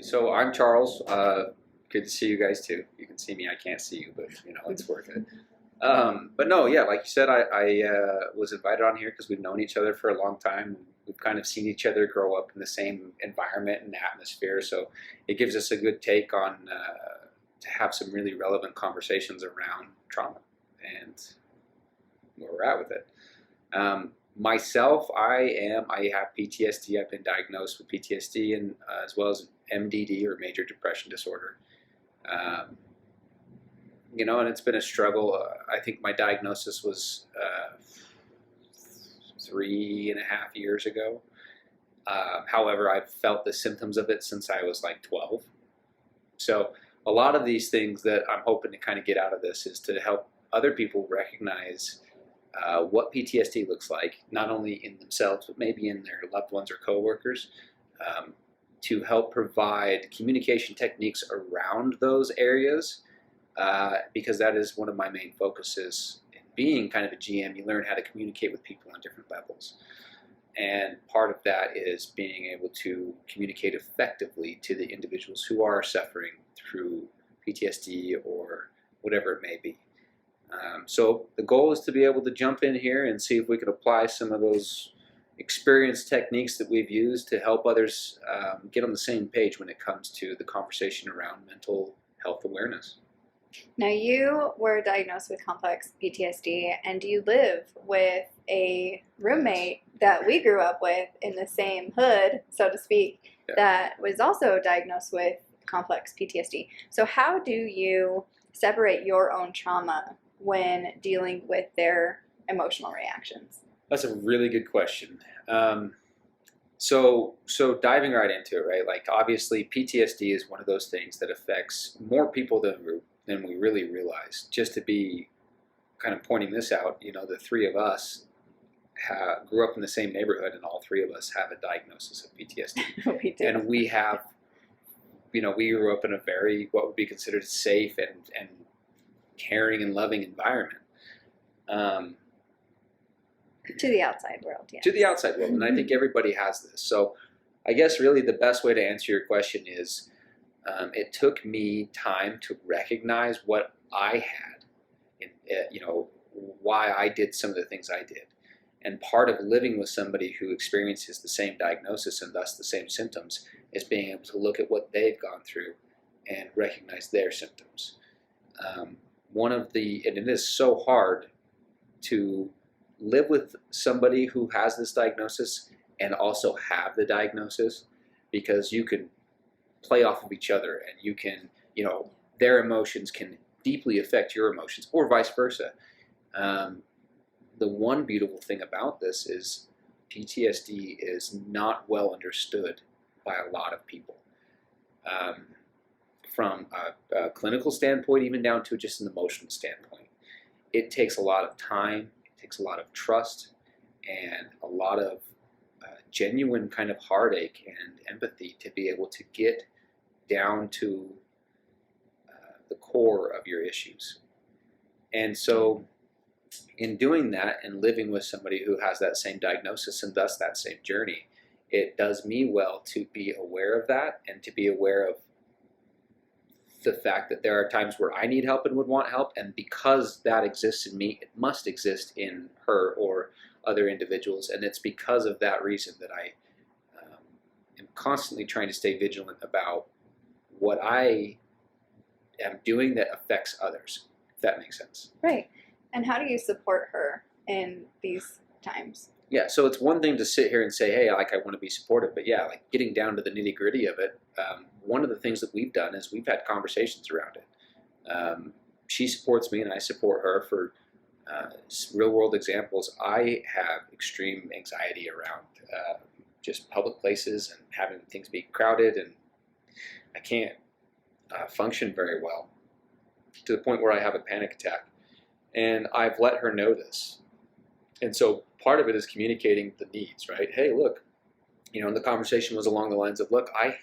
So I'm Charles. Good to see you guys too. You can see me. I can't see you, but it's worth it. But no, yeah, like you said, I was invited on here because we've known each other for a long time. We've kind of seen each other grow up in the same environment and atmosphere, so it gives us a good take on to have some really relevant conversations around trauma and where we're at with it. Myself, I have PTSD. I've been diagnosed with PTSD and as well as MDD, or major depression disorder. And it's been a struggle. I think my diagnosis was 3.5 years ago. However, I've felt the symptoms of it since I was like 12. So a lot of these things that I'm hoping to kind of get out of this is to help other people recognize what PTSD looks like, not only in themselves, but maybe in their loved ones or coworkers, to help provide communication techniques around those areas, because that is one of my main focuses in being kind of a GM. You learn how to communicate with people on different levels. And part of that is being able to communicate effectively to the individuals who are suffering through PTSD or whatever it may be. So the goal is to be able to jump in here and see if we can apply some of those experienced techniques that we've used to help others get on the same page when it comes to the conversation around mental health awareness. Now, you were diagnosed with complex PTSD, and you live with a roommate that we grew up with in the same hood, so to speak, that was also diagnosed with complex PTSD. So how do you separate your own trauma when dealing with their emotional reactions? That's a really good question. So diving right into it, right? Like, obviously, PTSD is one of those things that affects more people than we really realize. Just to be kind of pointing this out, the three of us grew up in the same neighborhood, and all three of us have a diagnosis of PTSD. We do. And we have, we grew up in a very, what would be considered safe and caring and loving environment. To the outside world, yeah. To the outside world, and I think everybody has this. So I guess really the best way to answer your question is, it took me time to recognize what I had, and why I did some of the things I did. And part of living with somebody who experiences the same diagnosis and thus the same symptoms is being able to look at what they've gone through and recognize their symptoms. And it is so hard to live with somebody who has this diagnosis and also have the diagnosis, because you can play off of each other, and you can, their emotions can deeply affect your emotions, or vice versa. The one beautiful thing about this is PTSD is not well understood by a lot of people. From a clinical standpoint, even down to just an emotional standpoint. It takes a lot of time, it takes a lot of trust, and a lot of genuine kind of heartache and empathy to be able to get down to the core of your issues. And so in doing that and living with somebody who has that same diagnosis and thus that same journey, it does me well to be aware of that and to be aware of the fact that there are times where I need help and would want help, and because that exists in me, it must exist in her or other individuals, and it's because of that reason that I am constantly trying to stay vigilant about what I am doing that affects others, if that makes sense. Right. And how do you support her in these times? Yeah, so it's one thing to sit here and say, hey, I want to be supportive, but yeah, like getting down to the nitty gritty of it, one of the things that we've done is we've had conversations around it. She supports me and I support her. For real world examples, I have extreme anxiety around just public places and having things be crowded, and I can't function very well, to the point where I have a panic attack. And I've let her know this. And so part of it is communicating the needs, right? Hey, look, and the conversation was along the lines of, look, I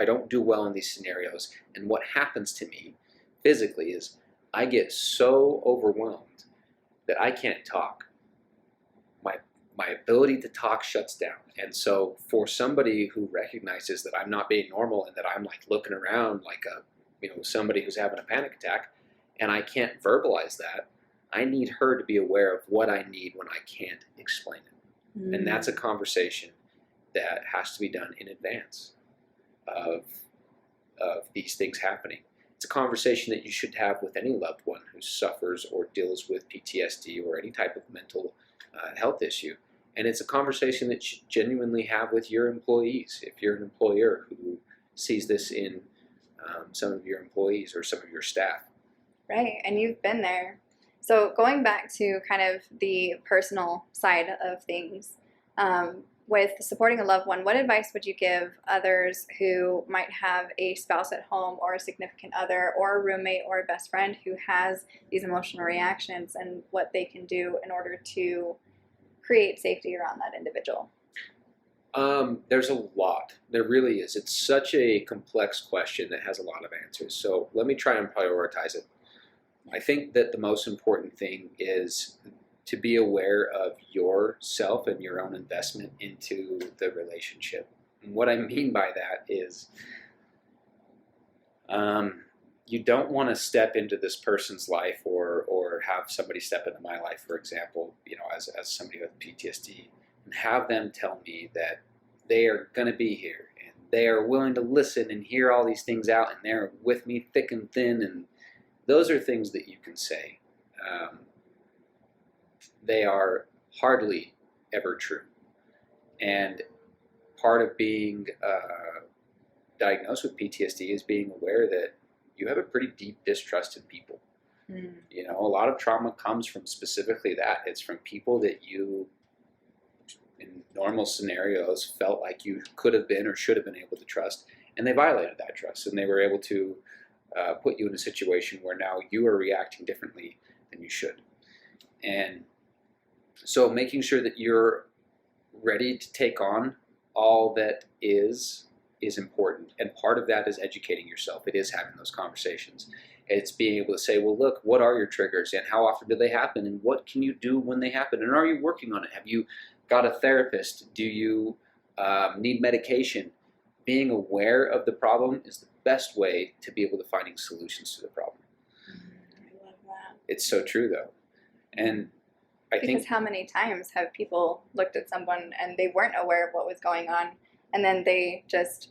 don't do well in these scenarios. And what happens to me physically is I get so overwhelmed that I can't talk. my ability to talk shuts down. And so for somebody who recognizes that I'm not being normal and that I'm like looking around like somebody who's having a panic attack and I can't verbalize that, I need her to be aware of what I need when I can't explain it. And that's a conversation that has to be done in advance of these things happening. It's a conversation that you should have with any loved one who suffers or deals with PTSD or any type of mental health issue. And it's a conversation that you should genuinely have with your employees. If you're an employer who sees this in some of your employees or some of your staff. Right, and you've been there. So going back to kind of the personal side of things, with supporting a loved one, what advice would you give others who might have a spouse at home or a significant other or a roommate or a best friend who has these emotional reactions, and what they can do in order to create safety around that individual? There's a lot. There really is. It's such a complex question that has a lot of answers. So let me try and prioritize it. I think that the most important thing is to be aware of yourself and your own investment into the relationship. And what I mean by that is you don't want to step into this person's life or have somebody step into my life, for example, as somebody with PTSD, and have them tell me that they are going to be here and they are willing to listen and hear all these things out and they're with me thick and thin. And those are things that you can say. They are hardly ever true. And part of being diagnosed with PTSD is being aware that you have a pretty deep distrust in people. A lot of trauma comes from specifically that. It's from people that you, in normal scenarios, felt like you could have been or should have been able to trust, and they violated that trust, and they were able to put you in a situation where now you are reacting differently than you should. And so making sure that you're ready to take on all that is important. And part of that is educating yourself. It is having those conversations. It's being able to say, well, look, what are your triggers and how often do they happen and what can you do when they happen? And are you working on it? Have you got a therapist? Do you need medication? Being aware of the problem is the best way to be able to finding solutions to the problem. I love that. It's so true, though. And because how many times have people looked at someone and they weren't aware of what was going on, and then they just,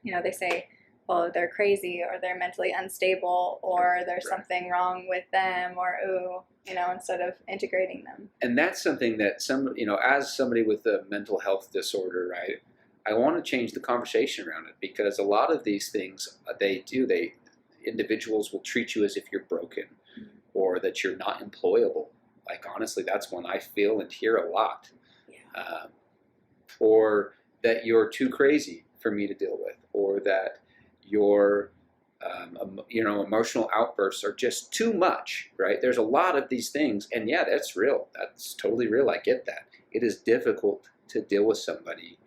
they say, well, they're crazy or they're mentally unstable or there's something wrong with them or, instead of integrating them. And that's something that as somebody with a mental health disorder, right, I want to change the conversation around it, because a lot of these things individuals will treat you as if you're broken or that you're not employable. Like, honestly, that's one I feel and hear a lot. Yeah. Or that you're too crazy for me to deal with, or that your emotional outbursts are just too much, right? There's a lot of these things, and yeah, that's real. That's totally real. I get that. It is difficult to deal with somebody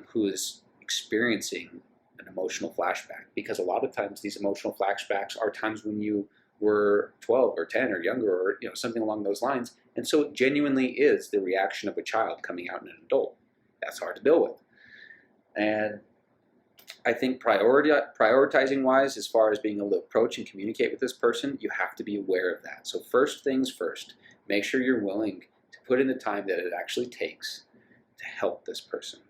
who is experiencing an emotional flashback, because a lot of times these emotional flashbacks are times when you were 12 or 10 or younger, or something along those lines. And so it genuinely is the reaction of a child coming out in an adult. That's hard to deal with. And I think prioritizing wise, as far as being able to approach and communicate with this person, you have to be aware of that. So first things first, make sure you're willing to put in the time that it actually takes to help this person.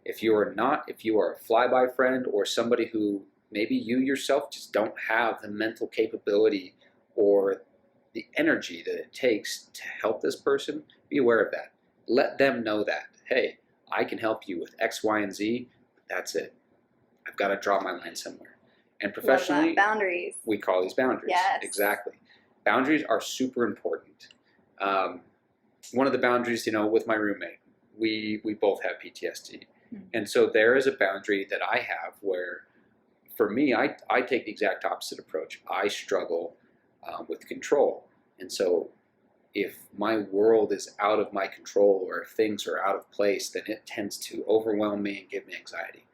If you are a fly-by friend or somebody who maybe you yourself just don't have the mental capability or the energy that it takes to help this person, be aware of that. Let them know that, hey, I can help you with X, Y, and Z, but that's it. I've got to draw my line somewhere. And professionally, boundaries. We call these boundaries. Yes. Exactly. Boundaries are super important. One of the boundaries, with my roommate, we both have PTSD. Mm-hmm. And so there is a boundary that I have where, for me, I take the exact opposite approach. I struggle with control. And so if my world is out of my control or if things are out of place, then it tends to overwhelm me and give me anxiety.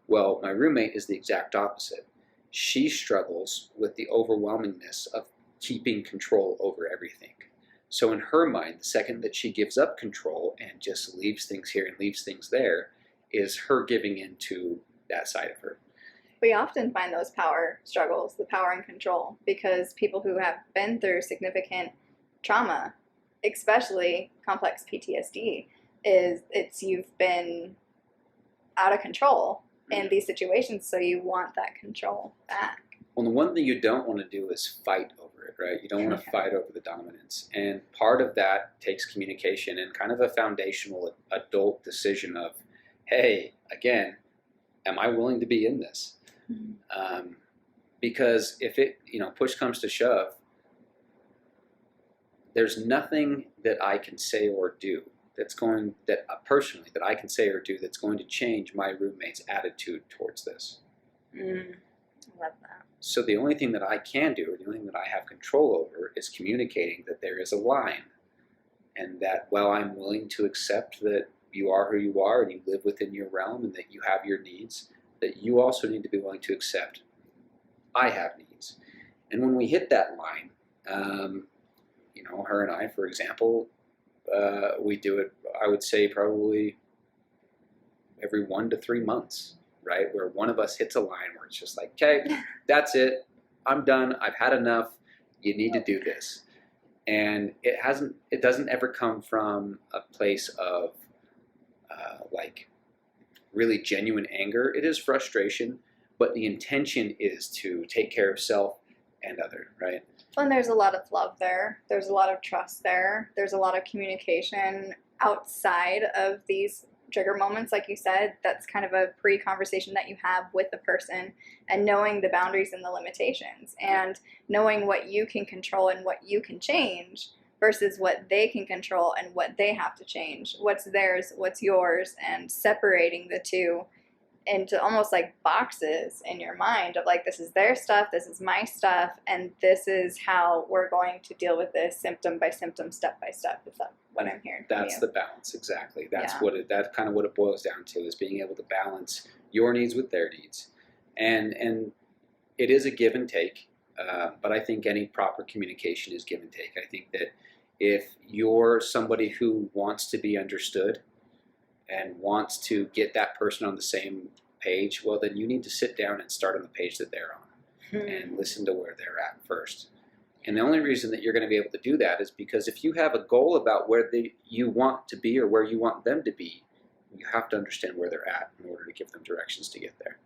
Well, my roommate is the exact opposite. She struggles with the overwhelmingness of keeping control over everything. So in her mind, the second that she gives up control and just leaves things here and leaves things there is her giving into that side of her. We often find those power struggles, the power and control, because people who have been through significant trauma, especially complex PTSD, you've been out of control in these situations, so you want that control back. Well, the one thing you don't want to do is fight over it, right? You don't want to fight over the dominance. And part of that takes communication and kind of a foundational adult decision of, hey, again, am I willing to be in this? Because if it, push comes to shove, there's nothing that I can say or do personally that I can say or do that's going to change my roommate's attitude towards this. I love that. So the only thing that I can do, or the only thing that I have control over, is communicating that there is a line, and that while I'm willing to accept that you are who you are and you live within your realm and that you have your needs, that you also need to be willing to accept I have needs. And when we hit that line, her and I, for example, we do it, I would say, probably every 1 to 3 months, right? Where one of us hits a line where it's just like, okay, that's it. I'm done. I've had enough. You need to do this. And it doesn't ever come from a place of really genuine anger. It is frustration, but the intention is to take care of self and other, right? And there's a lot of love there. There's a lot of trust there. There's a lot of communication outside of these trigger moments, like you said. That's kind of a pre-conversation that you have with the person, and knowing the boundaries and the limitations, and knowing what you can control and what you can change versus what they can control and what they have to change. What's theirs, what's yours, and separating the two into almost like boxes in your mind of like, this is their stuff, this is my stuff, and this is how we're going to deal with this symptom by symptom, step by step. Is that what I'm hearing from That's you? the balance, exactly. That's kind of what it boils down to, is being able to balance your needs with their needs. And it is a give and take, but I think any proper communication is give and take. I think that if you're somebody who wants to be understood and wants to get that person on the same page, well, then you need to sit down and start on the page that they're on and listen to where they're at first. And the only reason that you're going to be able to do that is because if you have a goal about where you want to be or where you want them to be, you have to understand where they're at in order to give them directions to get there.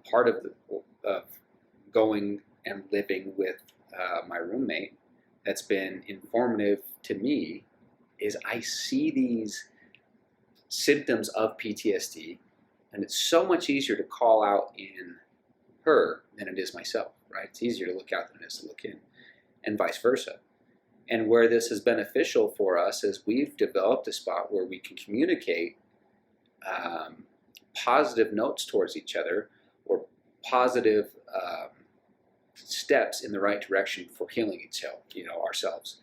Part of going and living with my roommate that's been informative to me is I see these symptoms of PTSD, and it's so much easier to call out in her than it is myself, right? It's easier to look out than it is to look in, and vice versa. And where this is beneficial for us is we've developed a spot where we can communicate positive notes towards each other, or positive steps in the right direction for healing ourselves.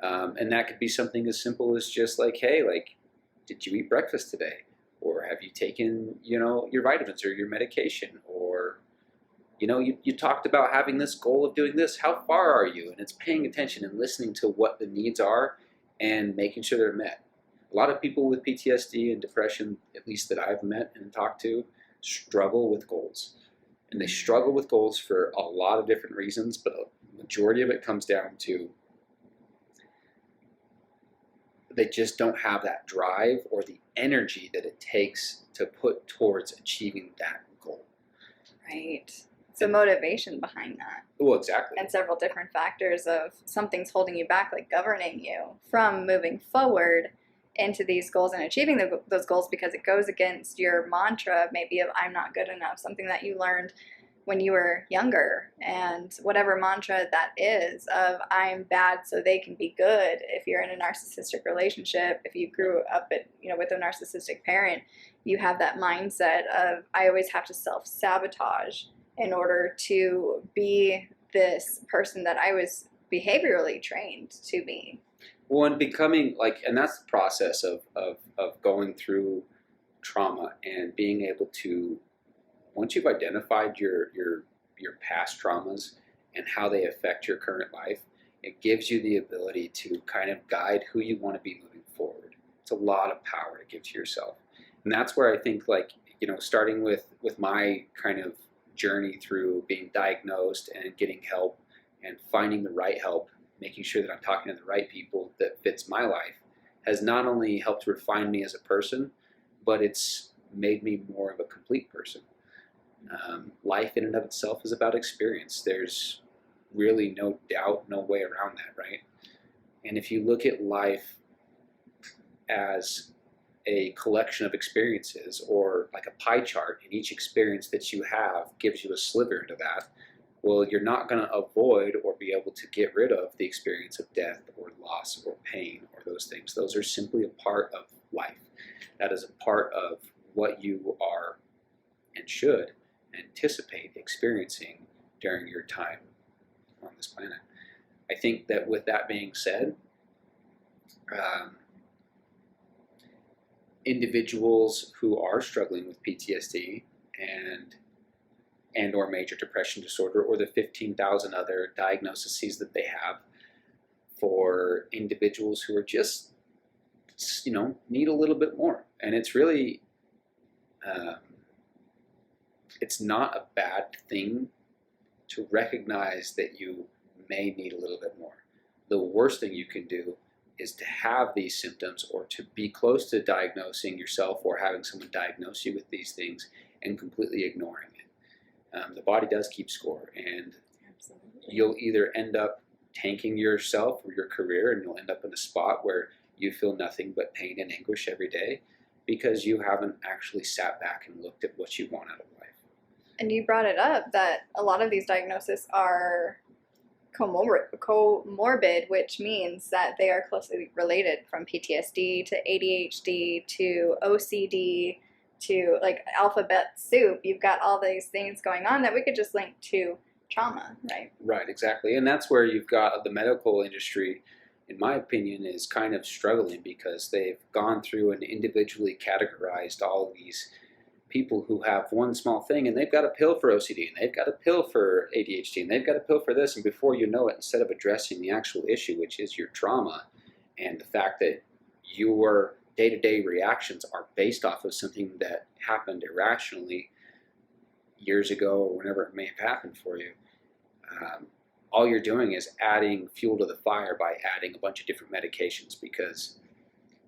And that could be something as simple as just like, hey, did you eat breakfast today? Or have you taken, your vitamins or your medication? Or, you talked about having this goal of doing this. How far are you? And it's paying attention and listening to what the needs are and making sure they're met. A lot of people with PTSD and depression, at least that I've met and talked to, struggle with goals. And they struggle with goals for a lot of different reasons, but the majority of it comes down to they just don't have that drive or the energy that it takes to put towards achieving that goal. Right. It's a motivation behind that. Well, exactly. And several different factors of something's holding you back, like governing you from moving forward into these goals and achieving those goals, because it goes against your mantra maybe of I'm not good enough, something that you learned when you were younger, and whatever mantra that is of I'm bad so they can be good. If you're in a narcissistic relationship, if you grew up with a narcissistic parent, you have that mindset of I always have to self-sabotage in order to be this person that I was behaviorally trained to be. Well, and becoming and that's the process of going through trauma and being able to, once you've identified your past traumas and how they affect your current life, it gives you the ability to kind of guide who you want to be moving forward. It's a lot of power to give to yourself. And that's where I think, like, you know, starting with my kind of journey through being diagnosed and getting help and finding the right help, making sure that I'm talking to the right people that fits my life, has not only helped refine me as a person, but it's made me more of a complete person. Life in and of itself is about experience. There's really no doubt, no way around that, right? And if you look at life as a collection of experiences, or like a pie chart, and each experience that you have gives you a sliver into that, well, you're not going to avoid or be able to get rid of the experience of death or loss or pain or those things. Those are simply a part of life. That is a part of what you are and should anticipate experiencing during your time on this planet. I think that with that being said, individuals who are struggling with PTSD and or major depression disorder, or the 15,000 other diagnoses that they have, for individuals who are just, you know, need a little bit more. And it's really, it's not a bad thing to recognize that you may need a little bit more. The worst thing you can do is to have these symptoms, or to be close to diagnosing yourself or having someone diagnose you with these things and completely ignoring it. The body does keep score, and you'll either end up tanking yourself or your career, and you'll end up in a spot where you feel nothing but pain and anguish every day because you haven't actually sat back and looked at what you want out of life. And you brought it up that a lot of these diagnoses are comorbid, which means that they are closely related, from PTSD to ADHD to OCD to like alphabet soup. You've got all these things going on that we could just link to trauma, right? Right, exactly. And that's where you've got the medical industry, in my opinion, is kind of struggling, because they've gone through and individually categorized all of these people who have one small thing, and they've got a pill for OCD, and they've got a pill for ADHD, and they've got a pill for this, and before you know it, instead of addressing the actual issue, which is your trauma, and the fact that your day-to-day reactions are based off of something that happened irrationally years ago, or whenever it may have happened for you, all you're doing is adding fuel to the fire by adding a bunch of different medications. Because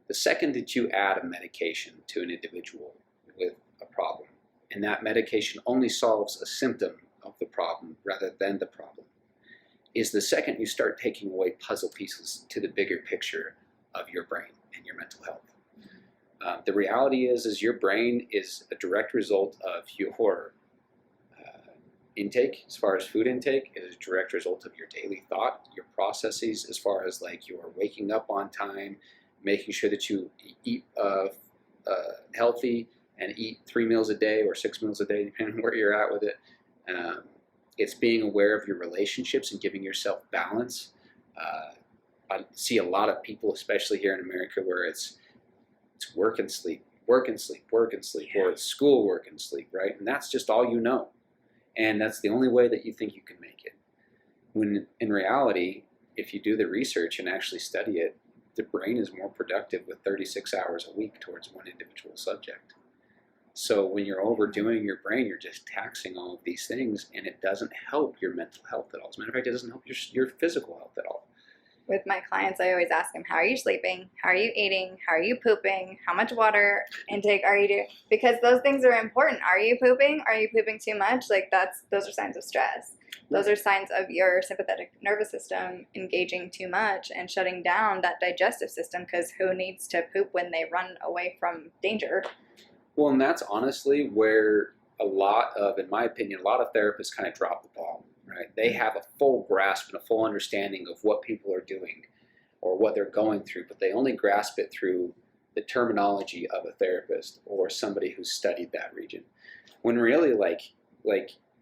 the second that you add a medication to an individual with a problem, and that medication only solves a symptom of the problem rather than the problem, is the second you start taking away puzzle pieces to the bigger picture of your brain and your mental health. The reality is your brain is a direct result of your intake, as far as food intake. It is a direct result of your daily thought, your processes, as far as like your waking up on time, making sure that you eat healthy and eat 3 meals a day or 6 meals a day, depending on where you're at with it. It's being aware of your relationships and giving yourself balance. I see a lot of people, especially here in America, where it's work and sleep, work and sleep, work and sleep, or it's school, work and sleep, right? And that's just all you know. And that's the only way that you think you can make it. When in reality, if you do the research and actually study it, the brain is more productive with 36 hours a week towards one individual subject. So when you're overdoing your brain, you're just taxing all of these things, and it doesn't help your mental health at all. As a matter of fact, it doesn't help your physical health at all. With my clients, I always ask them, how are you sleeping? How are you eating? How are you pooping? How much water intake are you doing? Because those things are important. Are you pooping? Are you pooping too much? Like those are signs of stress. Those are signs of your sympathetic nervous system engaging too much and shutting down that digestive system, because who needs to poop when they run away from danger? Well, and that's honestly where in my opinion, a lot of therapists kind of drop the ball. Right? They have a full grasp and a full understanding of what people are doing or what they're going through, but they only grasp it through the terminology of a therapist or somebody who's studied that region. When really, like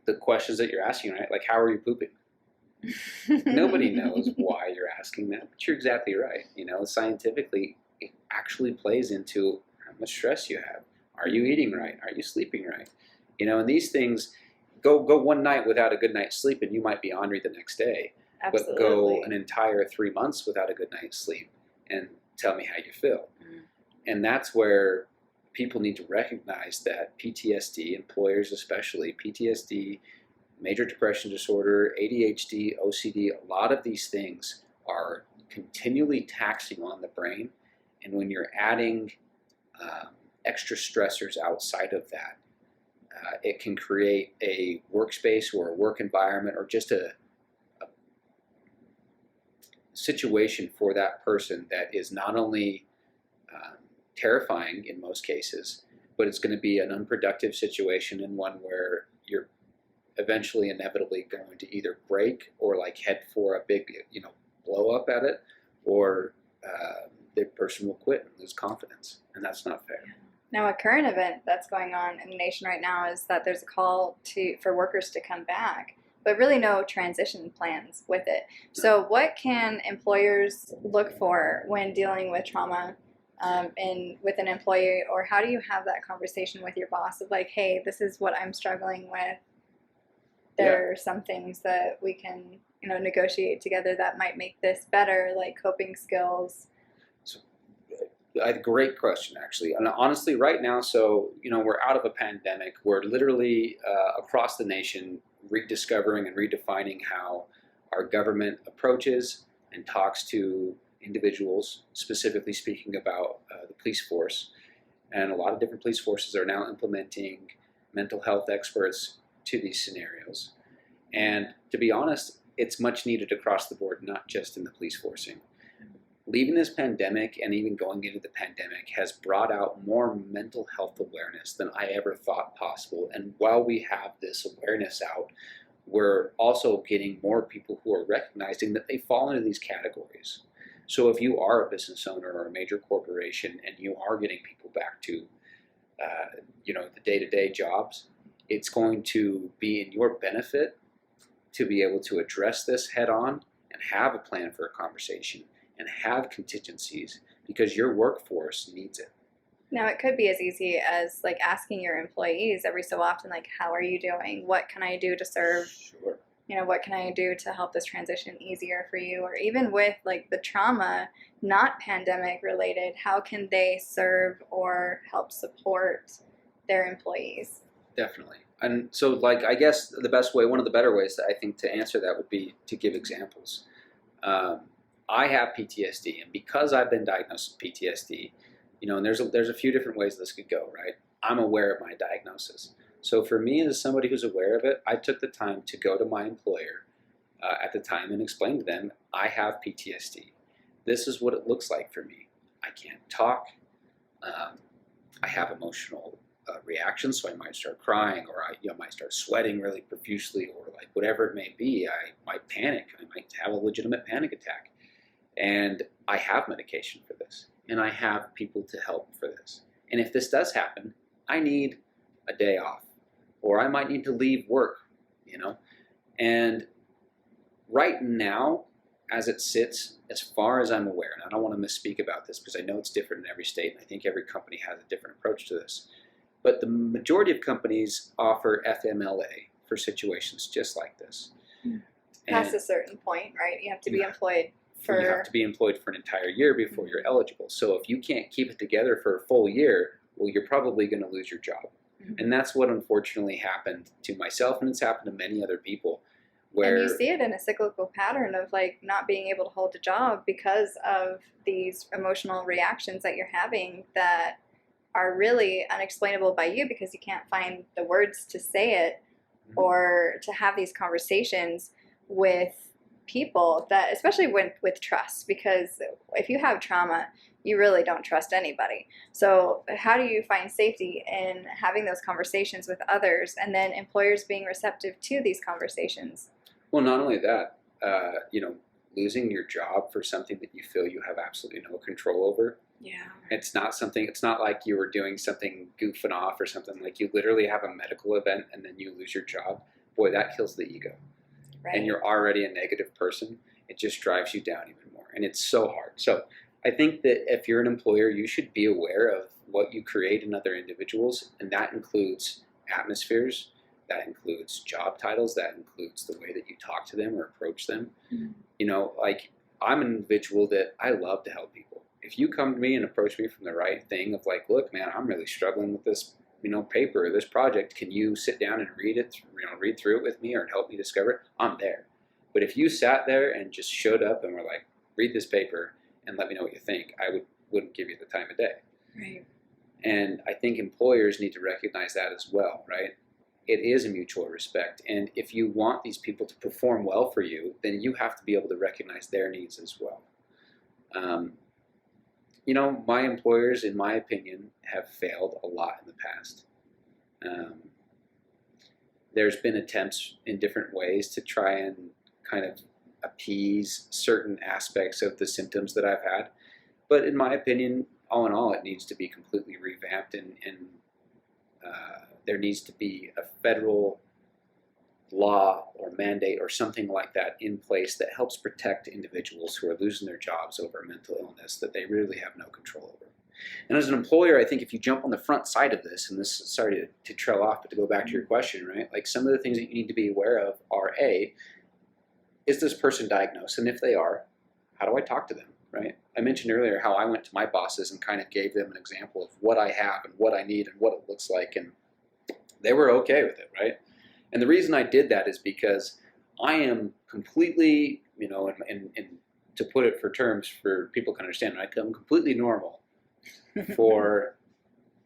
the questions that you're asking, right? Like, how are you pooping? Nobody knows why you're asking that, but you're exactly right. You know, scientifically, it actually plays into how much stress you have. Are you eating right? Are you sleeping right? You know, and these things. Go one night without a good night's sleep, and you might be ornery the next day. but go an entire 3 months without a good night's sleep and tell me how you feel. And that's where people need to recognize that PTSD, employers especially, PTSD, major depression disorder, ADHD, OCD, a lot of these things are continually taxing on the brain. And when you're adding extra stressors outside of that, it can create a workspace or a work environment or just a situation for that person that is not only terrifying in most cases, but it's going to be an unproductive situation and one where you're eventually inevitably going to either break or like head for a big, blow up at it, or the person will quit and lose confidence, and that's not fair. Now, a current event that's going on in the nation right now is that there's a call for workers to come back, but really no transition plans with it. So what can employers look for when dealing with trauma with an employee, or how do you have that conversation with your boss of like, hey, this is what I'm struggling with. There are some things that we can, negotiate together that might make this better, like coping skills. A great question, actually. And honestly, right now, so, we're out of a pandemic. We're literally across the nation rediscovering and redefining how our government approaches and talks to individuals, specifically speaking about the police force. And a lot of different police forces are now implementing mental health experts to these scenarios. And to be honest, it's much needed across the board, not just in the police forcing. Leaving this pandemic and even going into the pandemic has brought out more mental health awareness than I ever thought possible. And while we have this awareness out, we're also getting more people who are recognizing that they fall into these categories. So if you are a business owner or a major corporation and you are getting people back to, the day-to-day jobs, it's going to be in your benefit to be able to address this head on and have a plan for a conversation and have contingencies, because your workforce needs it. Now, it could be as easy as like asking your employees every so often, like, how are you doing? What can I do to serve? Sure. What can I do to help this transition easier for you? Or even with like the trauma, not pandemic related, how can they serve or help support their employees? Definitely. And so, I guess the best way, one of the better ways that I think to answer that would be to give examples. I have PTSD, and because I've been diagnosed with PTSD, and there's a few different ways this could go, right? I'm aware of my diagnosis. So for me, as somebody who's aware of it, I took the time to go to my employer at the time and explain to them, I have PTSD. This is what it looks like for me. I can't talk. I have emotional reactions, so I might start crying, or I might start sweating really profusely, or like whatever it may be. I might panic. I might have a legitimate panic attack. And I have medication for this, and I have people to help for this. And if this does happen, I need a day off, or I might need to leave work, And right now, as it sits, as far as I'm aware, and I don't want to misspeak about this because I know it's different in every state, and I think every company has a different approach to this, but the majority of companies offer FMLA for situations just like this. Past a certain point, right? You have to be employed. You have to be employed for an entire year before you're eligible. So if you can't keep it together for a full year, well, you're probably going to lose your job. Mm-hmm. And that's what unfortunately happened to myself, and it's happened to many other people. And you see it in a cyclical pattern of like not being able to hold a job because of these emotional reactions that you're having that are really unexplainable by you because you can't find the words to say it, mm-hmm. or to have these conversations with people that, especially with trust, because if you have trauma, you really don't trust anybody. So how do you find safety in having those conversations with others, and then employers being receptive to these conversations? Well, not only that, losing your job for something that you feel you have absolutely no control over. Yeah. It's not like you were doing something goofing off or something. Like you literally have a medical event and then you lose your job. Boy, that kills the ego. Right. And you're already a negative person. It just drives you down even more. And it's so hard. So I think that if you're an employer, you should be aware of what you create in other individuals. And that includes atmospheres. That includes job titles. That includes the way that you talk to them or approach them. Mm-hmm. You know, like, I'm an individual that I love to help people. If you come to me and approach me from the right thing of like, look, man, I'm really struggling with this, you know, paper or this project. Can you sit down and read it, you know, read through it with me or help me discover it? I'm there. But if you sat there and just showed up and were like, read this paper and let me know what you think, I wouldn't give you the time of day. Right. And I think employers need to recognize that as well, right? It is a mutual respect. And if you want these people to perform well for you, then you have to be able to recognize their needs as well. You know, my employers, in my opinion, have failed a lot in the past. There's been attempts in different ways to try and kind of appease certain aspects of the symptoms that I've had. But in my opinion, all in all, it needs to be completely revamped, and there needs to be a federal law or mandate or something like that in place that helps protect individuals who are losing their jobs over mental illness that they really have no control over. And as an employer, I think if you jump on the front side of this, and this, sorry to trail off, but to go back to your question, right? Like, some of the things that you need to be aware of are, A, is this person diagnosed? And if they are, how do I talk to them, right? I mentioned earlier how I went to my bosses and kind of gave them an example of what I have and what I need and what it looks like, and they were okay with it, right? And the reason I did that is because I am completely, you know, and to put it for terms for people can understand, I'm completely normal for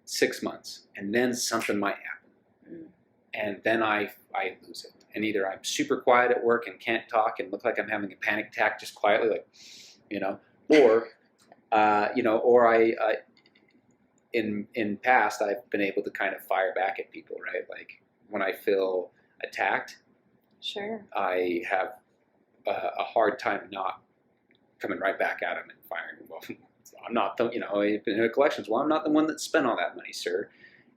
6 months, and then something might happen. And then I lose it. And either I'm super quiet at work and can't talk and look like I'm having a panic attack just quietly, like, you know, or, you know, or in past, I've been able to kind of fire back at people, right? Like, when I feel attacked, sure, I have a hard time not coming right back at them and firing them. Well, I'm not the, you know, in collections, well, I'm not the one that spent all that money, sir.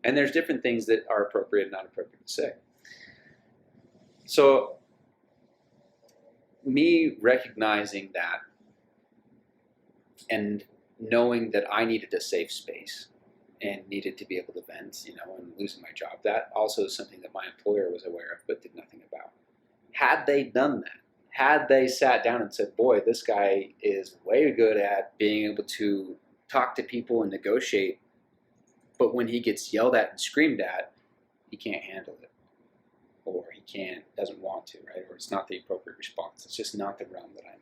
And there's different things that are appropriate and not appropriate to say. So, me recognizing that and knowing that I needed a safe space and needed to be able to vent, you know, and losing my job, that also is something that my employer was aware of but did nothing about. Had they done that, had they sat down and said, boy, this guy is way good at being able to talk to people and negotiate, but when he gets yelled at and screamed at, he can't handle it, or he doesn't want to, right? Or it's not the appropriate response. It's just not the realm that I'm in.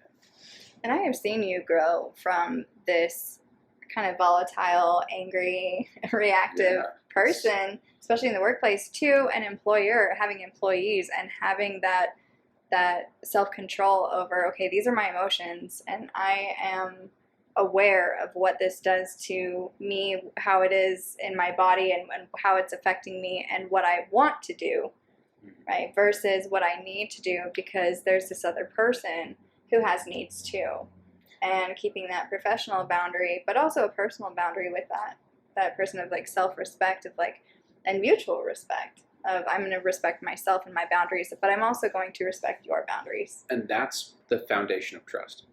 And I have seen you grow from this kind of volatile, angry, reactive person, especially in the workplace, to an employer, having employees and having that self-control over, okay, these are my emotions, and I am aware of what this does to me, how it is in my body, and how it's affecting me, and what I want to do, right, versus what I need to do because there's this other person who has needs too. And keeping that professional boundary, but also a personal boundary with that person of like self-respect, of like, and mutual respect of, I'm going to respect myself and my boundaries, but I'm also going to respect your boundaries. And that's the foundation of trust,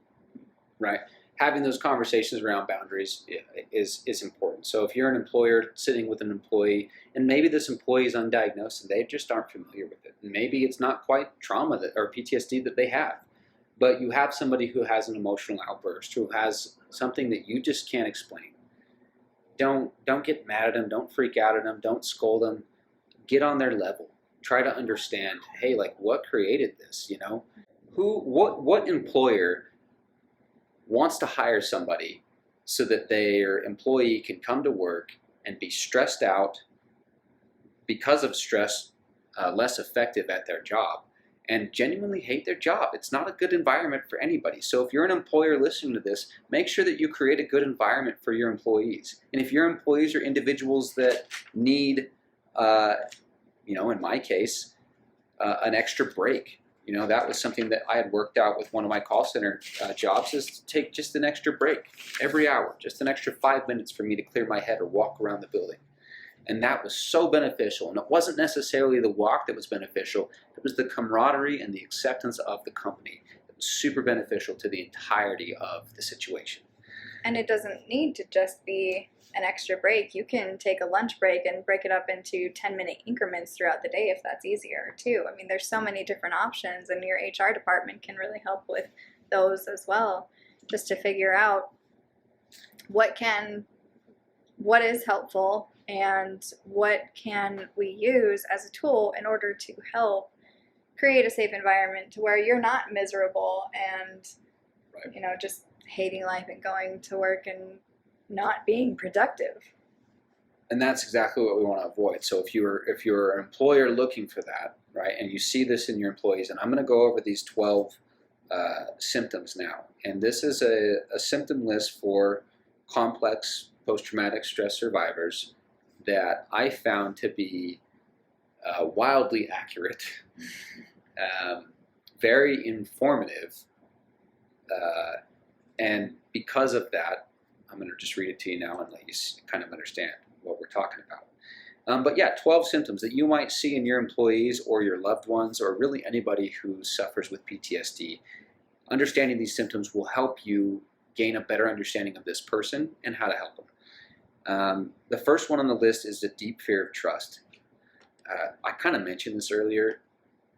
right? Having those conversations around boundaries is important. So if you're an employer sitting with an employee, and maybe this employee is undiagnosed and they just aren't familiar with it, and maybe it's not quite trauma or PTSD that they have, but you have somebody who has an emotional outburst, who has something that you just can't explain. Don't get mad at them. Don't freak out at them. Don't scold them. Get on their level. Try to understand, hey, like, what created this, you know? What employer wants to hire somebody so that their employee can come to work and be stressed out because of stress, less effective at their job, and genuinely hate their job? It's not a good environment for anybody. So if you're an employer listening to this, make sure that you create a good environment for your employees. And if your employees are individuals that need, you know, in my case, an extra break, you know, that was something that I had worked out with one of my call center jobs, is to take just an extra break every hour, just an extra 5 minutes for me to clear my head or walk around the building. And that was so beneficial. And it wasn't necessarily the walk that was beneficial. It was the camaraderie and the acceptance of the company that was super beneficial to the entirety of the situation. And it doesn't need to just be an extra break. You can take a lunch break and break it up into 10-minute increments throughout the day if that's easier too. I mean, there's so many different options, and your HR department can really help with those as well, just to figure out what is helpful and what can we use as a tool in order to help create a safe environment to where you're not miserable and just hating life and going to work and not being productive. And that's exactly what we want to avoid. So if you're an employer looking for that, right, and you see this in your employees, and I'm going to go over these 12 symptoms now. And this is a symptom list for complex post-traumatic stress survivors that I found to be wildly accurate, very informative, and because of that, I'm going to just read it to you now and let you kind of understand what we're talking about. But yeah, 12 symptoms that you might see in your employees or your loved ones or really anybody who suffers with PTSD. Understanding these symptoms will help you gain a better understanding of this person and how to help them. The first one on the list is the deep fear of trust. I kind of mentioned this earlier.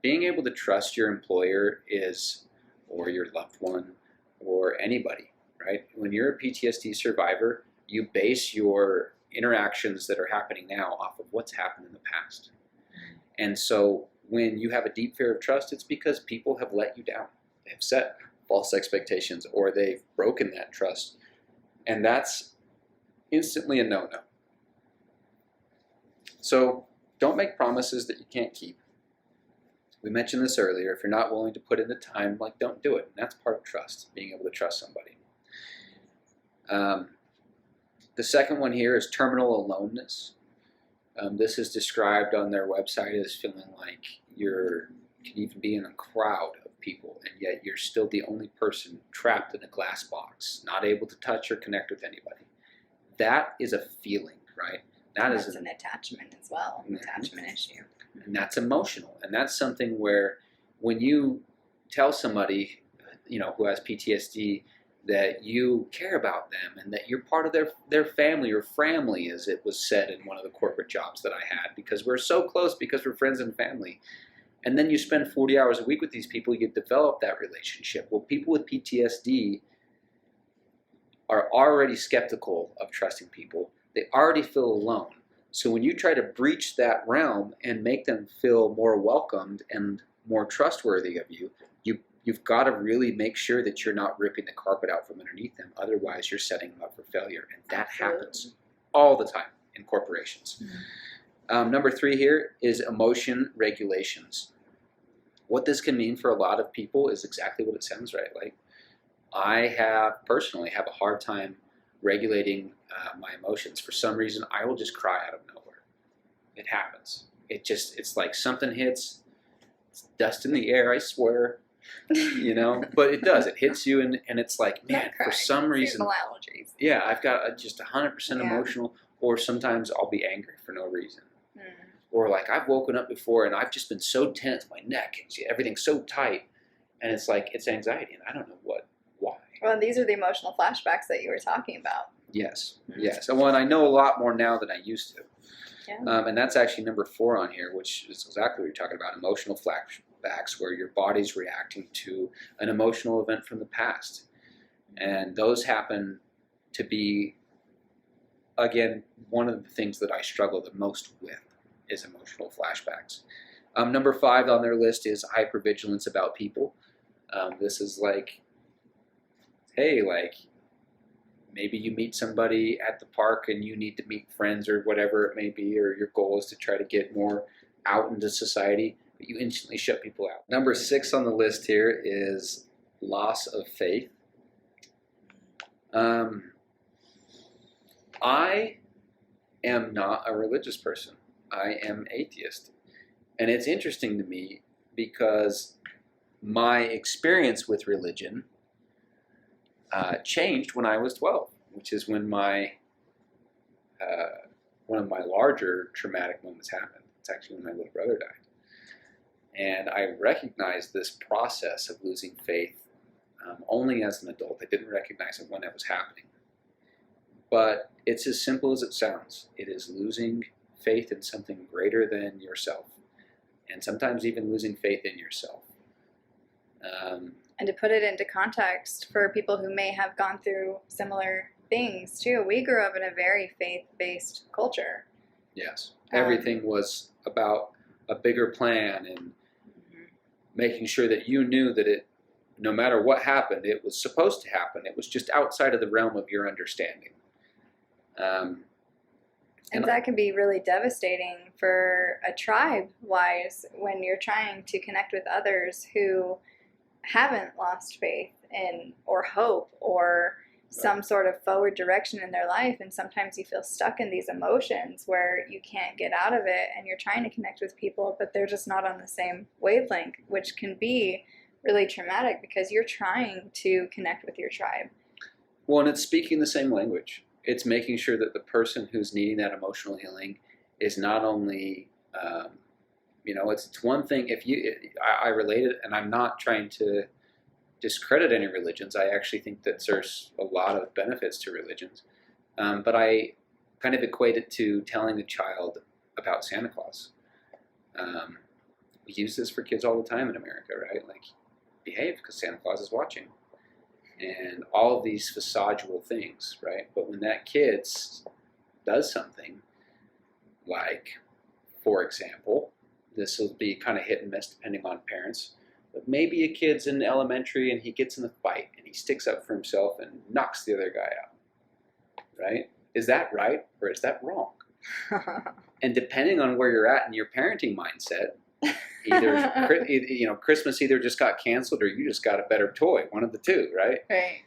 Being able to trust your employer or your loved one, or anybody, right? When you're a PTSD survivor, you base your interactions that are happening now off of what's happened in the past. And so when you have a deep fear of trust, it's because people have let you down. They've set false expectations or they've broken that trust. And that's instantly a no-no. So don't make promises that you can't keep. We mentioned this earlier. If you're not willing to put in the time, don't do it. And that's part of trust, being able to trust somebody. The second one here is terminal aloneness. This is described on their website as feeling like you can even be in a crowd of people, and yet you're still the only person trapped in a glass box, not able to touch or connect with anybody. That is a feeling, right? That's an attachment as well, an attachment issue. And that's emotional. And that's something where when you tell somebody, who has PTSD, that you care about them and that you're part of their family or family, as it was said in one of the corporate jobs that I had, because we're so close because we're friends and family. And then you spend 40 hours a week with these people, you develop that relationship. Well, people with PTSD are already skeptical of trusting people. They already feel alone. So when you try to breach that realm and make them feel more welcomed and more trustworthy of you, you've got to really make sure that you're not ripping the carpet out from underneath them. Otherwise, you're setting them up for failure. And that happens all the time in corporations. Mm-hmm. Number 3 here is emotion regulations. What this can mean for a lot of people is exactly what it sounds like. I personally have a hard time regulating my emotions. For some reason, I will just cry out of nowhere. It happens. It's like something hits. It's dust in the air, I swear. But it does. It hits you, and it's like, man, for some reason. Seasonal allergies. Yeah, I've got just 100% emotional, or sometimes I'll be angry for no reason. Mm. Or I've woken up before, and I've just been so tense, my neck, everything's so tight, and it's like, it's anxiety, and I don't know why. Well, these are the emotional flashbacks that you were talking about. Yes, yes. And I know a lot more now than I used to. Yeah. And that's actually number 4 on here, which is exactly what you're talking about, emotional flashbacks, where your body's reacting to an emotional event from the past. And those happen to be, again, one of the things that I struggle the most with is emotional flashbacks. Number 5 on their list is hypervigilance about people. This is hey, maybe you meet somebody at the park and you need to meet friends or whatever it may be, or your goal is to try to get more out into society, but you instantly shut people out. Number 6 on the list here is loss of faith. I am not a religious person. I am atheist. And it's interesting to me because my experience with religion changed when I was 12, which is when one of my larger traumatic moments happened. It's actually when my little brother died. And I recognized this process of losing faith only as an adult. I didn't recognize it when it was happening. But it's as simple as it sounds. It is losing faith in something greater than yourself, and sometimes even losing faith in yourself. And to put it into context for people who may have gone through similar things too, we grew up in a very faith-based culture. Yes. Everything was about a bigger plan and making sure that you knew that it, no matter what happened, it was supposed to happen. It was just outside of the realm of your understanding. And that can be really devastating for a tribe-wise when you're trying to connect with others who haven't lost faith in or hope or some sort of forward direction in their life, and sometimes you feel stuck in these emotions where you can't get out of it, and you're trying to connect with people but they're just not on the same wavelength, which can be really traumatic because you're trying to connect with your tribe. Well, and it's speaking the same language. It's making sure that the person who's needing that emotional healing is not only it's one thing if I relate it, and I'm not trying to discredit any religions. I actually think that there's a lot of benefits to religions. But I kind of equate it to telling a child about Santa Claus. We use this for kids all the time in America, right? Like, behave because Santa Claus is watching. And all of these facadal things, right? But when that kid does something, like, for example, this will be kind of hit and miss depending on parents, but maybe a kid's in elementary and he gets in a fight and he sticks up for himself and knocks the other guy out, right? Is that right or is that wrong? And depending on where you're at in your parenting mindset, either Christmas either just got canceled or you just got a better toy, one of the two, right? Right.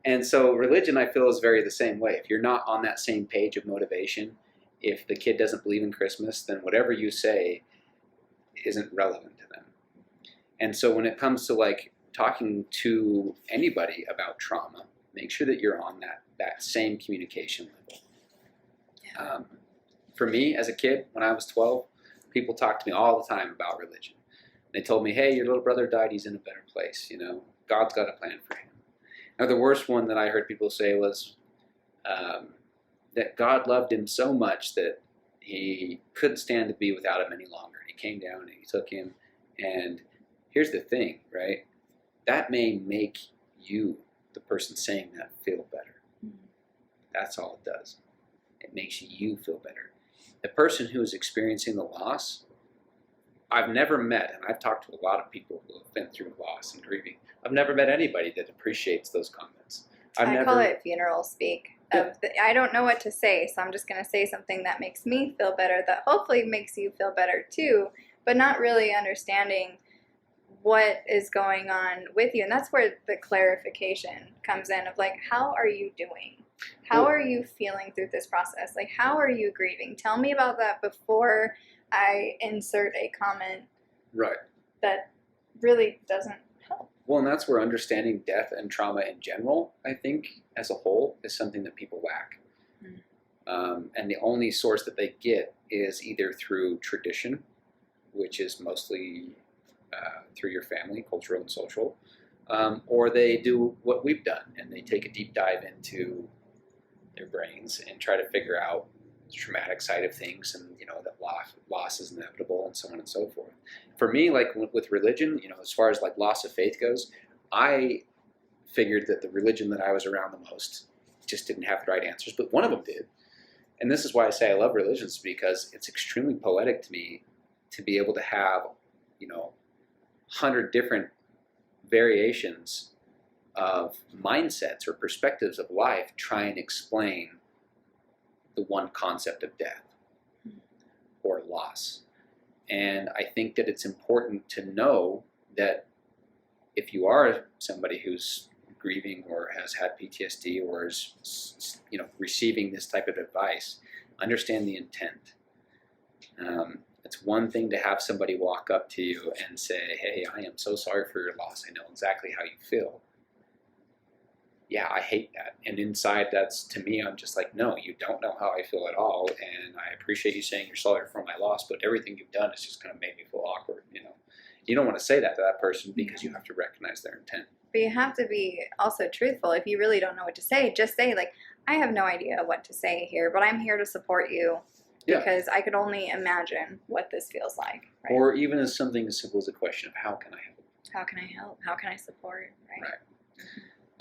And so religion, I feel, is very the same way. If you're not on that same page of motivation, if the kid doesn't believe in Christmas, then whatever you say isn't relevant to them. And so when it comes to like talking to anybody about trauma, make sure that you're on that same communication level. Yeah. For me, as a kid, when I was 12, people talked to me all the time about religion. They told me, hey, your little brother died, he's in a better place, God's got a plan for him. Now, the worst one that I heard people say was that God loved him so much that he couldn't stand to be without him any longer. He came down and he took him. And here's the thing, right? That may make you, the person saying that, feel better. Mm-hmm. That's all it does. It makes you feel better. The person who is experiencing the loss, I've never met, and I've talked to a lot of people who have been through loss and grieving. I've never met anybody that appreciates those comments. I call it funeral speak. I don't know what to say, so I'm just going to say something that makes me feel better, that hopefully makes you feel better too, but not really understanding what is going on with you. And that's where the clarification comes in of like, how are you doing? How are you feeling through this process? Like, how are you grieving? Tell me about that before I insert a comment that really doesn't help. Well, and that's where understanding death and trauma in general, I think, as a whole, is something that people lack. And the only source that they get is either through tradition, which is mostly through your family, cultural and social, or they do what we've done, and they take a deep dive into their brains and try to figure out the traumatic side of things, and that loss is inevitable, and so on and so forth. For me, like with religion, as far as like loss of faith goes, I figured that the religion that I was around the most just didn't have the right answers, but one of them did. And this is why I say I love religions, because it's extremely poetic to me to be able to have 100 different variations of mindsets or perspectives of life try and explain the one concept of death or loss. And I think that it's important to know that if you are somebody who's grieving or has had PTSD or is receiving this type of advice, understand the intent. It's one thing to have somebody walk up to you and say, hey, I am so sorry for your loss. I know exactly how you feel. Yeah, I hate that. And inside, that's, to me, I'm just like, no, you don't know how I feel at all. And I appreciate you saying you're sorry for my loss, but everything you've done is just going to make me feel awkward. You don't want to say that to that person because you have to recognize their intent. But you have to be also truthful. If you really don't know what to say, just say, like, I have no idea what to say here, but I'm here to support you because I could only imagine what this feels like. Right? Or even as something as simple as a question of how can I help? How can I help? How can I support?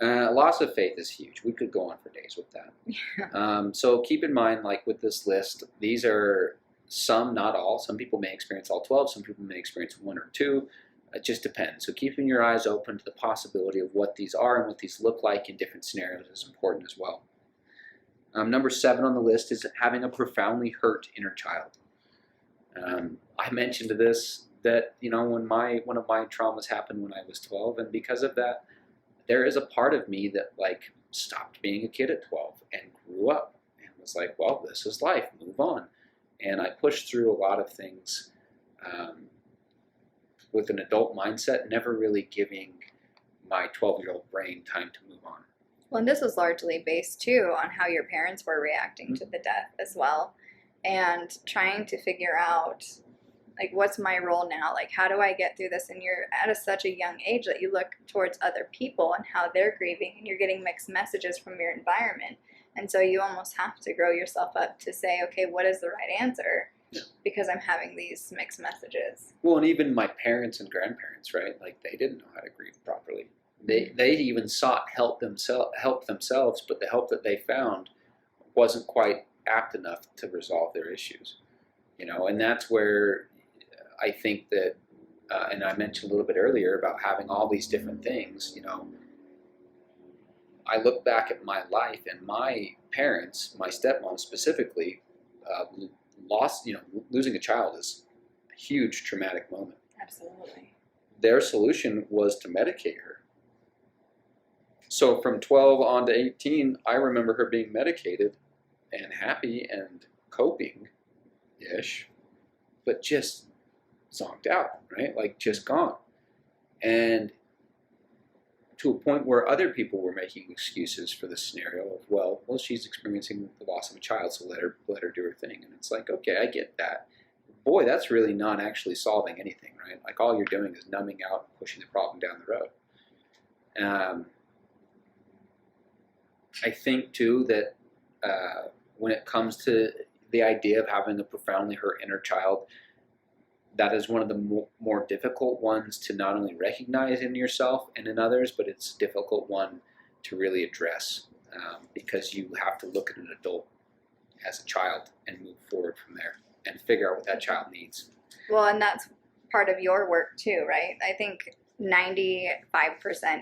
Right. Loss of faith is huge. We could go on for days with that. So keep in mind, like with this list, these are some, not all. Some people may experience all 12. Some people may experience 1 or 2. It just depends. So keeping your eyes open to the possibility of what these are and what these look like in different scenarios is important as well. Number 7 on the list is having a profoundly hurt inner child. I mentioned this, that when one of my traumas happened when I was 12, and because of that, there is a part of me that like stopped being a kid at 12 and grew up and was like, well, this is life, move on. And I pushed through a lot of things with an adult mindset, never really giving my 12-year-old brain time to move on. Well, and this was largely based too on how your parents were reacting to the death as well, and trying to figure out, like, what's my role now? Like, how do I get through this? And you're at such a young age that you look towards other people and how they're grieving, and you're getting mixed messages from your environment. And so you almost have to grow yourself up to say, okay, what is the right answer? Yeah. Because I'm having these mixed messages. Well, and even my parents and grandparents, right? Like, they didn't know how to grieve properly. They even sought help themselves, but the help that they found wasn't quite apt enough to resolve their issues. And that's where I think that, and I mentioned a little bit earlier about having all these different things, I look back at my life, and my parents, my stepmom specifically, losing a child is a huge traumatic moment. Absolutely. Their solution was to medicate her. So from 12 on to 18, I remember her being medicated and happy and coping-ish, but just zonked out, right? Like, just gone. And to a point where other people were making excuses for the scenario of, well, she's experiencing the loss of a child, so let her do her thing. And it's like, okay, I get that. Boy, that's really not actually solving anything, right? Like, all you're doing is numbing out and pushing the problem down the road. I think, too, that when it comes to the idea of having a profoundly hurt inner child, that is one of the more difficult ones to not only recognize in yourself and in others, but it's a difficult one to really address because you have to look at an adult as a child and move forward from there and figure out what that child needs. Well, and that's part of your work too, right? I think 95%,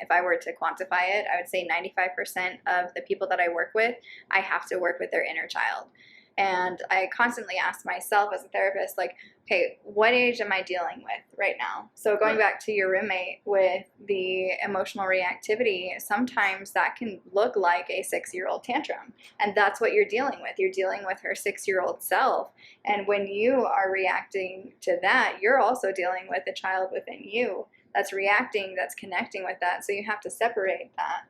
if I were to quantify it, I would say 95% of the people that I work with, I have to work with their inner child. And I constantly ask myself as a therapist, like, okay, what age am I dealing with right now? So going back to your roommate with the emotional reactivity, sometimes that can look like a 6-year-old tantrum. And that's what you're dealing with. You're dealing with her 6-year-old self. And when you are reacting to that, you're also dealing with a child within you that's reacting, that's connecting with that. So you have to separate that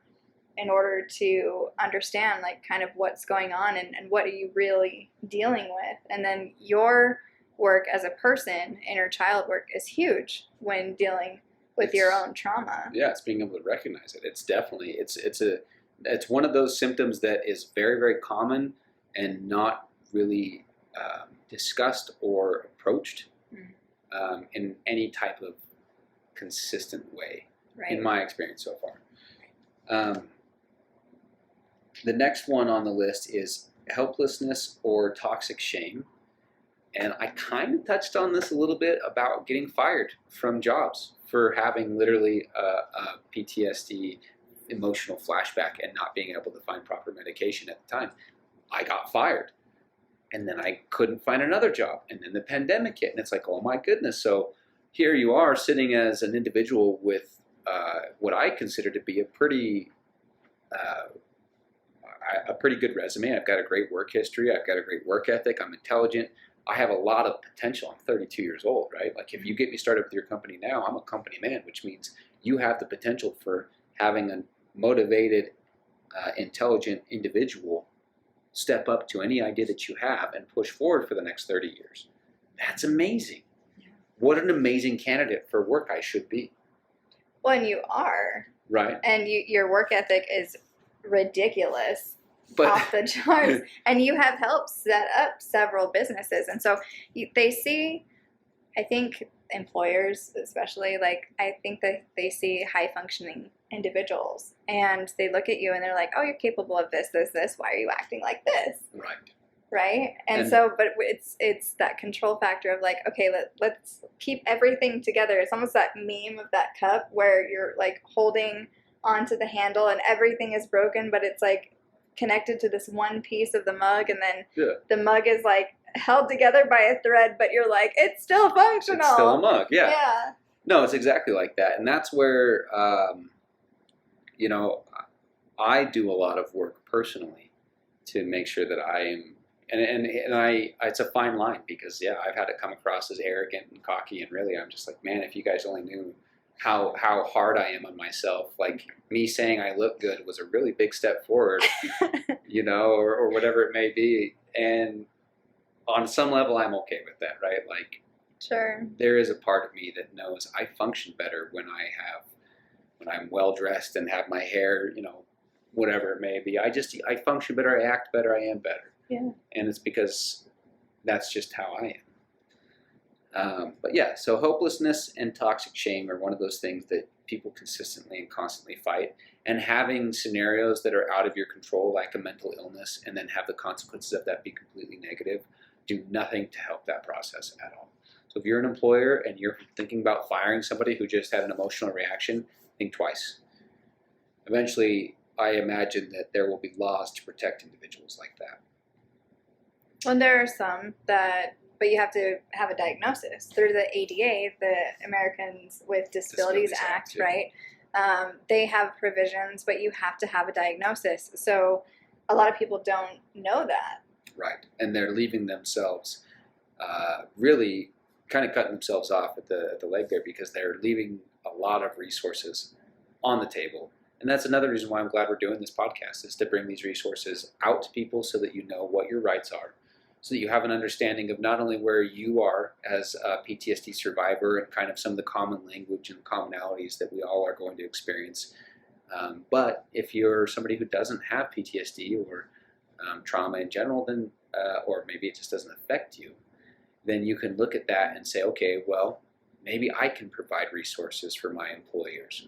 in order to understand, like, kind of what's going on and what are you really dealing with. And then your work as a person, inner child work, is huge when dealing with your own trauma. Yeah, it's being able to recognize it. It's definitely, it's one of those symptoms that is very, very common and not really discussed or approached in any type of consistent way, in my experience so far. The next one on the list is helplessness or toxic shame. And I kind of touched on this a little bit about getting fired from jobs for having literally a PTSD emotional flashback and not being able to find proper medication at the time. I got fired. And then I couldn't find another job. And then the pandemic hit. And it's like, oh my goodness. So here you are sitting as an individual with what I consider to be a pretty good resume. I've got a great work history. I've got a great work ethic. I'm intelligent. I have a lot of potential. I'm 32 years old, right? Like, if you get me started with your company now, I'm a company man, which means you have the potential for having a motivated, intelligent individual step up to any idea that you have and push forward for the next 30 years. That's amazing. Yeah. What an amazing candidate for work I should be. Well, and you are. Right. And your work ethic is ridiculous. off the charts. And you have helped set up several businesses. And so they see, I think employers especially, like, I think that they see high functioning individuals and they look at you and they're like, oh, you're capable of this. Why are you acting like this? Right. And so, but it's that control factor of like, okay, let's keep everything together. It's almost that meme of that cup where you're like holding onto the handle and everything is broken, but it's like connected to this one piece of the mug, and then the mug is like held together by a thread, but you're like, it's still functional. It's still a mug. Yeah. No, it's exactly like that. And that's where, I do a lot of work personally to make sure that I am, and it's a fine line because I've had it come across as arrogant and cocky, and really I'm just like, man, if you guys only knew how hard I am on myself. Like me saying I look good was a really big step forward, or whatever it may be. And on some level I'm okay with that, right? Like, sure, there is a part of me that knows I function better when I'm well dressed and have my hair, whatever it may be. I function better, I act better, I am better. Yeah. And it's because that's just how I am. So hopelessness and toxic shame are one of those things that people consistently and constantly fight. And having scenarios that are out of your control, like a mental illness, and then have the consequences of that be completely negative, do nothing to help that process at all. So if you're an employer and you're thinking about firing somebody who just had an emotional reaction, think twice. Eventually, I imagine that there will be laws to protect individuals like that. Well, there are some but you have to have a diagnosis through the ADA, the Americans with Disabilities Act, right? They have provisions, but you have to have a diagnosis. So a lot of people don't know that. Right, and they're leaving themselves really kind of cutting themselves off at the leg there, because they're leaving a lot of resources on the table. And that's another reason why I'm glad we're doing this podcast, is to bring these resources out to people so that you know what your rights are, so that you have an understanding of not only where you are as a PTSD survivor and kind of some of the common language and commonalities that we all are going to experience, but if you're somebody who doesn't have PTSD or trauma in general, then or maybe it just doesn't affect you, then you can look at that and say, okay, well, maybe I can provide resources for my employees.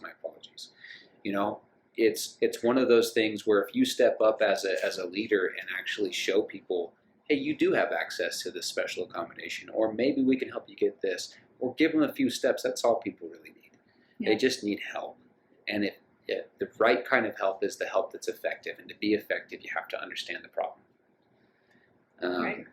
My apologies. It's one of those things where if you step up as a leader and actually show people, hey, you do have access to this special accommodation, or maybe we can help you get this, or give them a few steps. That's all people really need. Yeah. They just need help. And if the right kind of help is the help that's effective, and to be effective, you have to understand the problem. Right.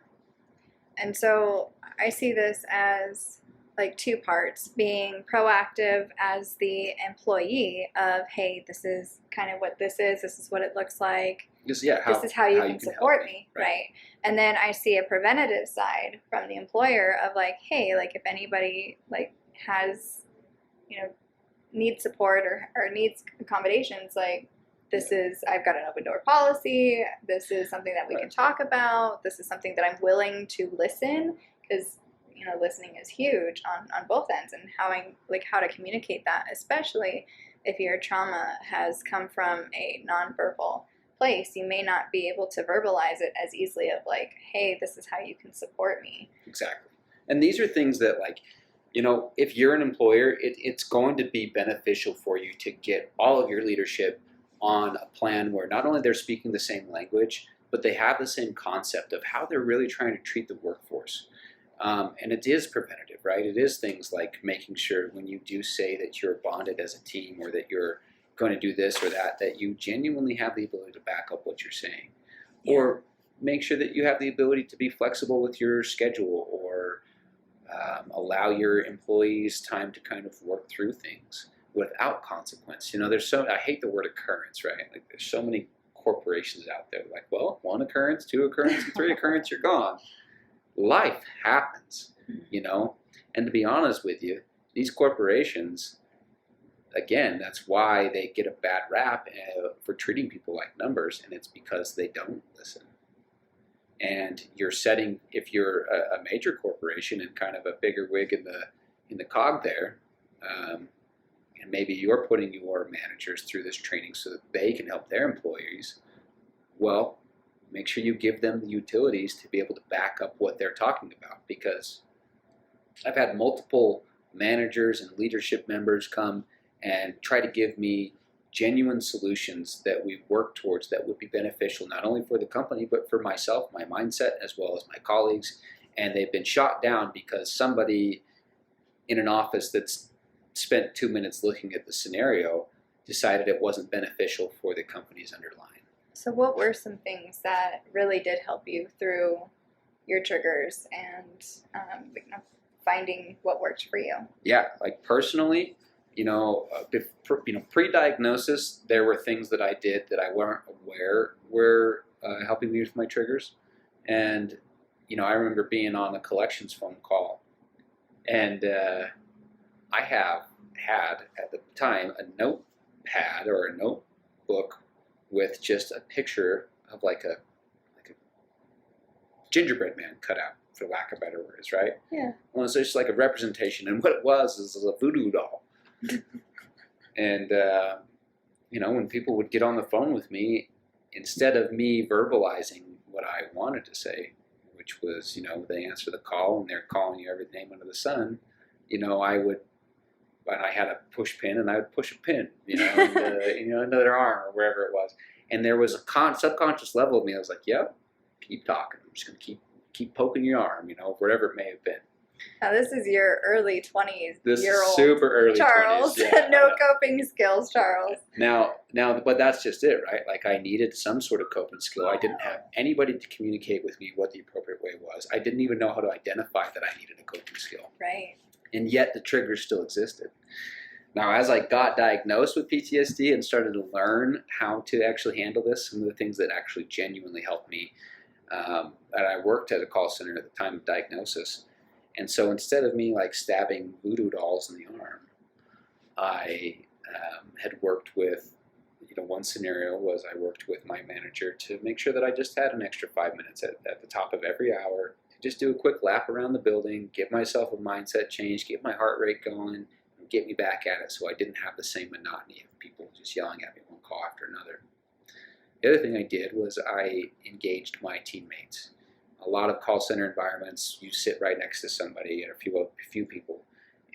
And so I see this as like two parts: being proactive as the employee of, hey, this is kind of what this is what it looks like. This is how you can support me, right? And then I see a preventative side from the employer of like, hey, like if anybody like has, needs support or needs accommodations, like I've got an open door policy. This is something that we can talk about. This is something that I'm willing to listen, because listening is huge on both ends, and how to communicate that, especially if your trauma has come from a nonverbal place. You may not be able to verbalize it as easily of like, hey, this is how you can support me. Exactly. And these are things that, like, if you're an employer, it's going to be beneficial for you to get all of your leadership on a plan where not only they're speaking the same language, but they have the same concept of how they're really trying to treat the workforce. And it is preventative, right? It is things like making sure when you do say that you're bonded as a team, or that you're going to do this or that you genuinely have the ability to back up what you're saying. Yeah. Or make sure that you have the ability to be flexible with your schedule, or allow your employees time to kind of work through things without consequence. I hate the word occurrence, right? Like, there's so many corporations out there like, well, 1 occurrence, 2 occurrence, and 3 occurrence, you're gone. Life happens, and to be honest with you, these corporations, again, that's why they get a bad rap for treating people like numbers, and it's because they don't listen. And if you're a major corporation and kind of a bigger wig in the cog there, and maybe you're putting your managers through this training so that they can help their employees, Well, make sure you give them the utilities to be able to back up what they're talking about, because I've had multiple managers and leadership members come and try to give me genuine solutions that we've worked towards that would be beneficial not only for the company but for myself, my mindset, as well as my colleagues. And they've been shot down because somebody in an office that's spent 2 minutes looking at the scenario decided it wasn't beneficial for the company's underlying. So what were some things that really did help you through your triggers and finding what worked for you? Yeah, like personally, pre-diagnosis, there were things that I did that I weren't aware were helping me with my triggers. And, I remember being on a collections phone call, and I have had at the time a notepad or a notebook with just a picture of like a gingerbread man cut out, for lack of better words, right? Yeah. Well, it's just like a representation, and what it was is a voodoo doll. And when people would get on the phone with me, instead of me verbalizing what I wanted to say, which was, they answer the call and they're calling you every name under the sun, I had a push pin, and I would push a pin, into their arm or wherever it was. And there was a subconscious level of me. I was like, yep, keep talking. I'm just going to keep poking your arm, wherever it may have been. Now, this is your early 20s. This is super early Charles. 20s. Yeah, no coping skills, Charles. Now, but that's just it, right? Like, I needed some sort of coping skill. I didn't have anybody to communicate with me what the appropriate way was. I didn't even know how to identify that I needed a coping skill. Right. And yet the triggers still existed. Now, as I got diagnosed with PTSD and started to learn how to actually handle this, some of the things that actually genuinely helped me, and I worked at a call center at the time of diagnosis. And so instead of me like stabbing voodoo dolls in the arm, I had worked with, one scenario was I worked with my manager to make sure that I just had an extra 5 minutes at the top of every hour to just do a quick lap around the building, give myself a mindset change, get my heart rate going, and get me back at it so I didn't have the same monotony of people just yelling at me one call after another. The other thing I did was I engaged my teammates. A lot of call center environments, you sit right next to somebody and a few people,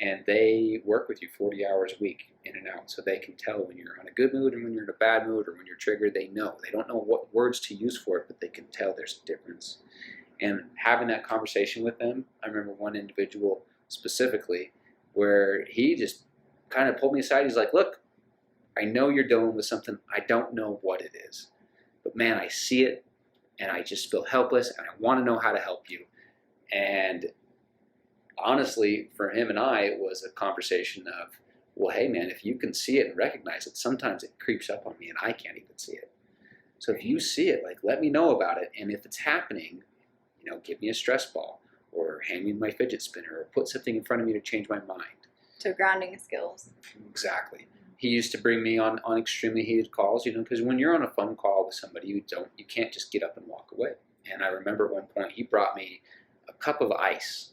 and they work with you 40 hours a week in and out, so they can tell when you're in a good mood and when you're in a bad mood, or when you're triggered. They know. They don't know what words to use for it, but they can tell there's a difference. And having that conversation with them, I remember one individual specifically where he just kind of pulled me aside. He's like, look, I know you're dealing with something. I don't know what it is, but man, I see it. And I just feel helpless, and I want to know how to help you. And honestly, for him and I, it was a conversation of, well, hey, man, if you can see it and recognize it, sometimes it creeps up on me, and I can't even see it. So if you see it, like, let me know about it. And if it's happening, give me a stress ball, or hand me my fidget spinner, or put something in front of me to change my mind. So grounding skills. Exactly. He used to bring me on extremely heated calls, because when you're on a phone call with somebody, you can't just get up and walk away. And I remember at one point he brought me a cup of ice,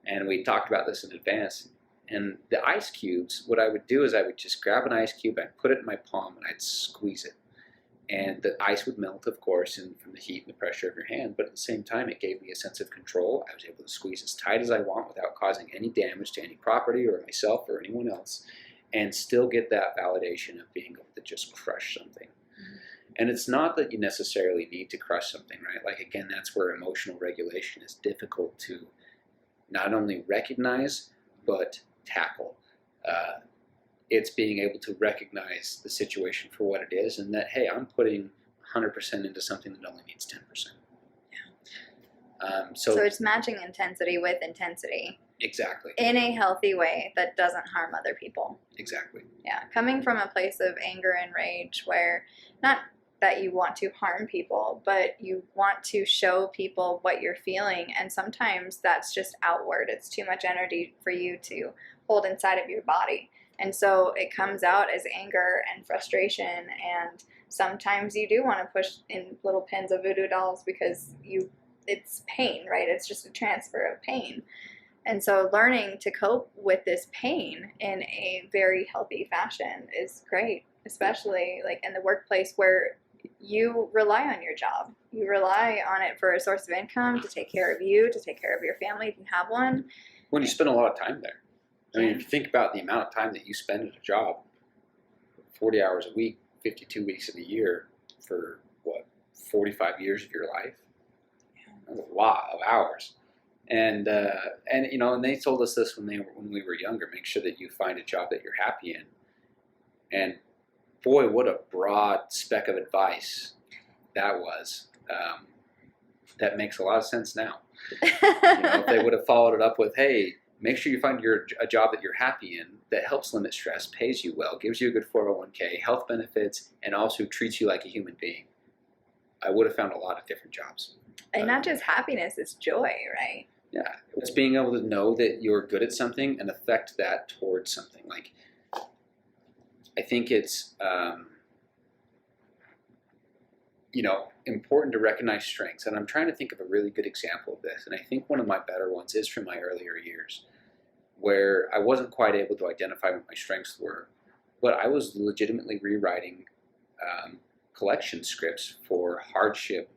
and we talked about this in advance. And the ice cubes, what I would do is I would just grab an ice cube, I'd put it in my palm, and I'd squeeze it. And the ice would melt, of course, from the heat and the pressure of your hand, but at the same time, it gave me a sense of control. I was able to squeeze as tight as I want without causing any damage to any property or myself or anyone else, and still get that validation of being able to just crush something. Mm-hmm. And it's not that you necessarily need to crush something, right? Like, again, that's where emotional regulation is difficult to not only recognize, but tackle. It's being able to recognize the situation for what it is, and that, hey, I'm putting 100% into something that only needs 10%. Yeah. So it's matching intensity with intensity. Exactly. In a healthy way that doesn't harm other people. Exactly. Yeah. Coming from a place of anger and rage where not that you want to harm people, but you want to show people what you're feeling. And sometimes that's just outward. It's too much energy for you to hold inside of your body. And so it comes out as anger and frustration. And sometimes you do want to push in little pins of voodoo dolls because it's pain, right? It's just a transfer of pain. And so learning to cope with this pain in a very healthy fashion is great, especially like in the workplace where you rely on your job. You rely on it for a source of income, to take care of you, to take care of your family if you have one. When you spend a lot of time there. I mean, if you think about the amount of time that you spend at a job, 40 hours a week, 52 weeks in a year for, 45 years of your life? That's a lot of hours. And they told us this when we were younger, make sure that you find a job that you're happy in. And boy, what a broad speck of advice that was. That makes a lot of sense now. If they would have followed it up with, hey, make sure you find a job that you're happy in, that helps limit stress, pays you well, gives you a good 401k, health benefits, and also treats you like a human being, I would have found a lot of different jobs. And not just happiness, it's joy, right? Yeah. It's being able to know that you're good at something and affect that towards something. Like, I think it's, important to recognize strengths. And I'm trying to think of a really good example of this. And I think one of my better ones is from my earlier years, where I wasn't quite able to identify what my strengths were, but I was legitimately rewriting collection scripts for hardship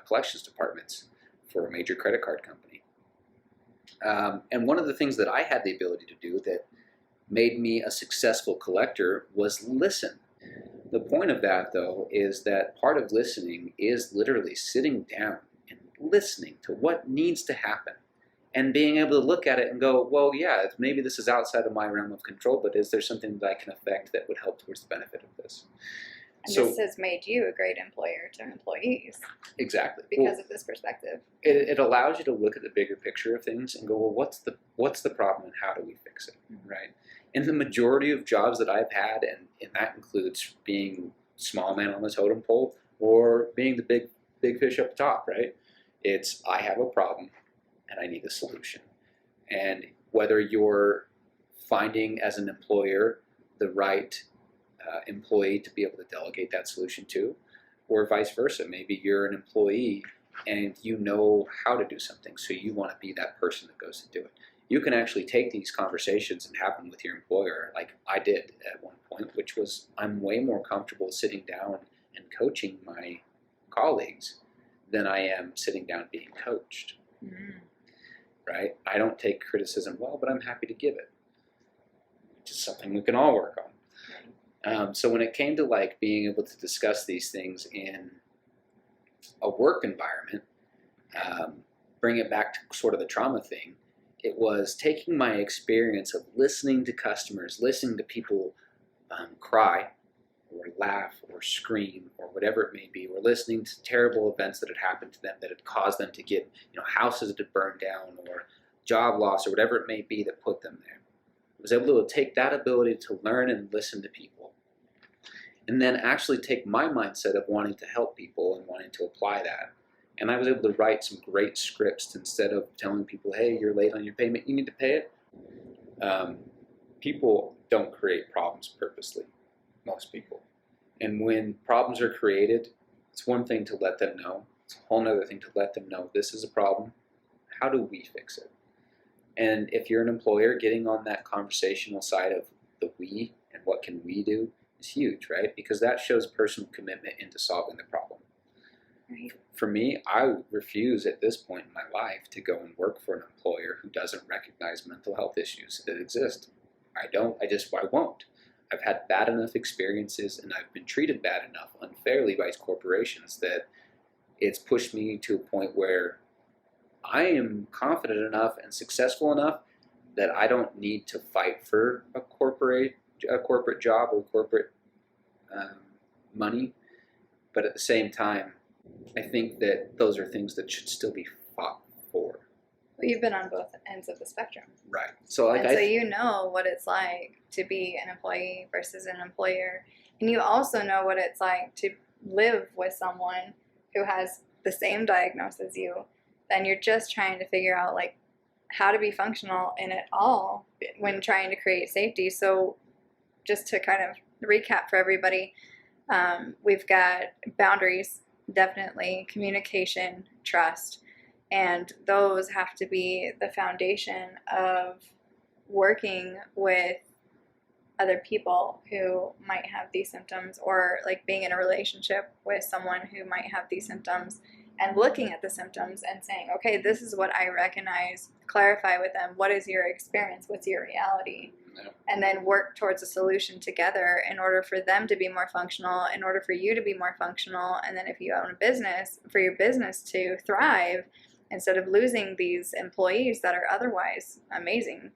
collections departments for a major credit card company. And one of the things that I had the ability to do that made me a successful collector was listen. The point of that, though, is that part of listening is literally sitting down and listening to what needs to happen and being able to look at it and go, well, yeah, maybe this is outside of my realm of control, but is there something that I can affect that would help towards the benefit of this? And this has made you a great employer to employees. Exactly. Because of this perspective. It allows you to look at the bigger picture of things and go, well, what's the problem and how do we fix it, right? In the majority of jobs that I've had, and that includes being small man on the totem pole or being the big fish up top, right? It's, I have a problem and I need a solution. And whether you're finding as an employer the right employee to be able to delegate that solution to, or vice versa. Maybe you're an employee and you know how to do something, so you want to be that person that goes to do it. You can actually take these conversations and have them with your employer, like I did at one point, which was, I'm way more comfortable sitting down and coaching my colleagues than I am sitting down being coached. Mm-hmm. Right? I don't take criticism well, but I'm happy to give it. Which is something we can all work on. So when it came to like being able to discuss these things in a work environment, bring it back to sort of the trauma thing, it was taking my experience of listening to customers, listening to people cry or laugh or scream or whatever it may be, or listening to terrible events that had happened to them that had caused them to get, houses that had burned down or job loss or whatever it may be that put them there. I was able to take that ability to learn and listen to people, and then actually take my mindset of wanting to help people and wanting to apply that. And I was able to write some great scripts instead of telling people, hey, you're late on your payment, you need to pay it. People don't create problems purposely, most people. And when problems are created, it's one thing to let them know. It's a whole other thing to let them know this is a problem. How do we fix it? And if you're an employer, getting on that conversational side of the we and what can we do is huge, right? Because that shows personal commitment into solving the problem. Right. For me, I refuse at this point in my life to go and work for an employer who doesn't recognize mental health issues that exist. I won't. I've had bad enough experiences and I've been treated bad enough unfairly by corporations that it's pushed me to a point where I am confident enough and successful enough that I don't need to fight for a corporate job or corporate money. But at the same time, I think that those are things that should still be fought for. Well, you've been on both ends of the spectrum. Right. So you know what it's like to be an employee versus an employer. And you also know what it's like to live with someone who has the same diagnosis as you. Then you're just trying to figure out like how to be functional in it all when trying to create safety. So just to kind of recap for everybody, we've got boundaries, definitely, communication, trust, and those have to be the foundation of working with other people who might have these symptoms, or like being in a relationship with someone who might have these symptoms and looking at the symptoms and saying, okay, this is what I recognize, clarify with them, what is your experience, what's your reality? Yeah. And then work towards a solution together in order for them to be more functional, in order for you to be more functional, and then if you own a business, for your business to thrive instead of losing these employees that are otherwise amazing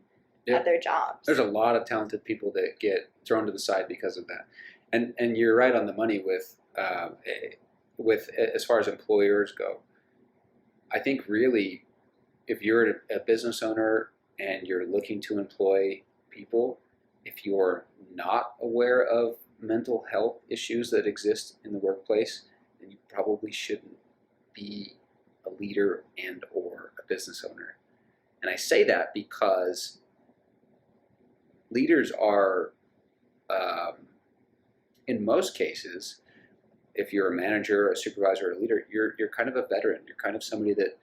at their jobs. There's a lot of talented people that get thrown to the side because of that. And you're right on the money with as far as employers go. I think really, if you're a business owner and you're looking to employ people, if you're not aware of mental health issues that exist in the workplace, then you probably shouldn't be a leader and or a business owner. And I say that because leaders are, in most cases, if you're a manager, a supervisor, or a leader, you're kind of a veteran. You're kind of somebody that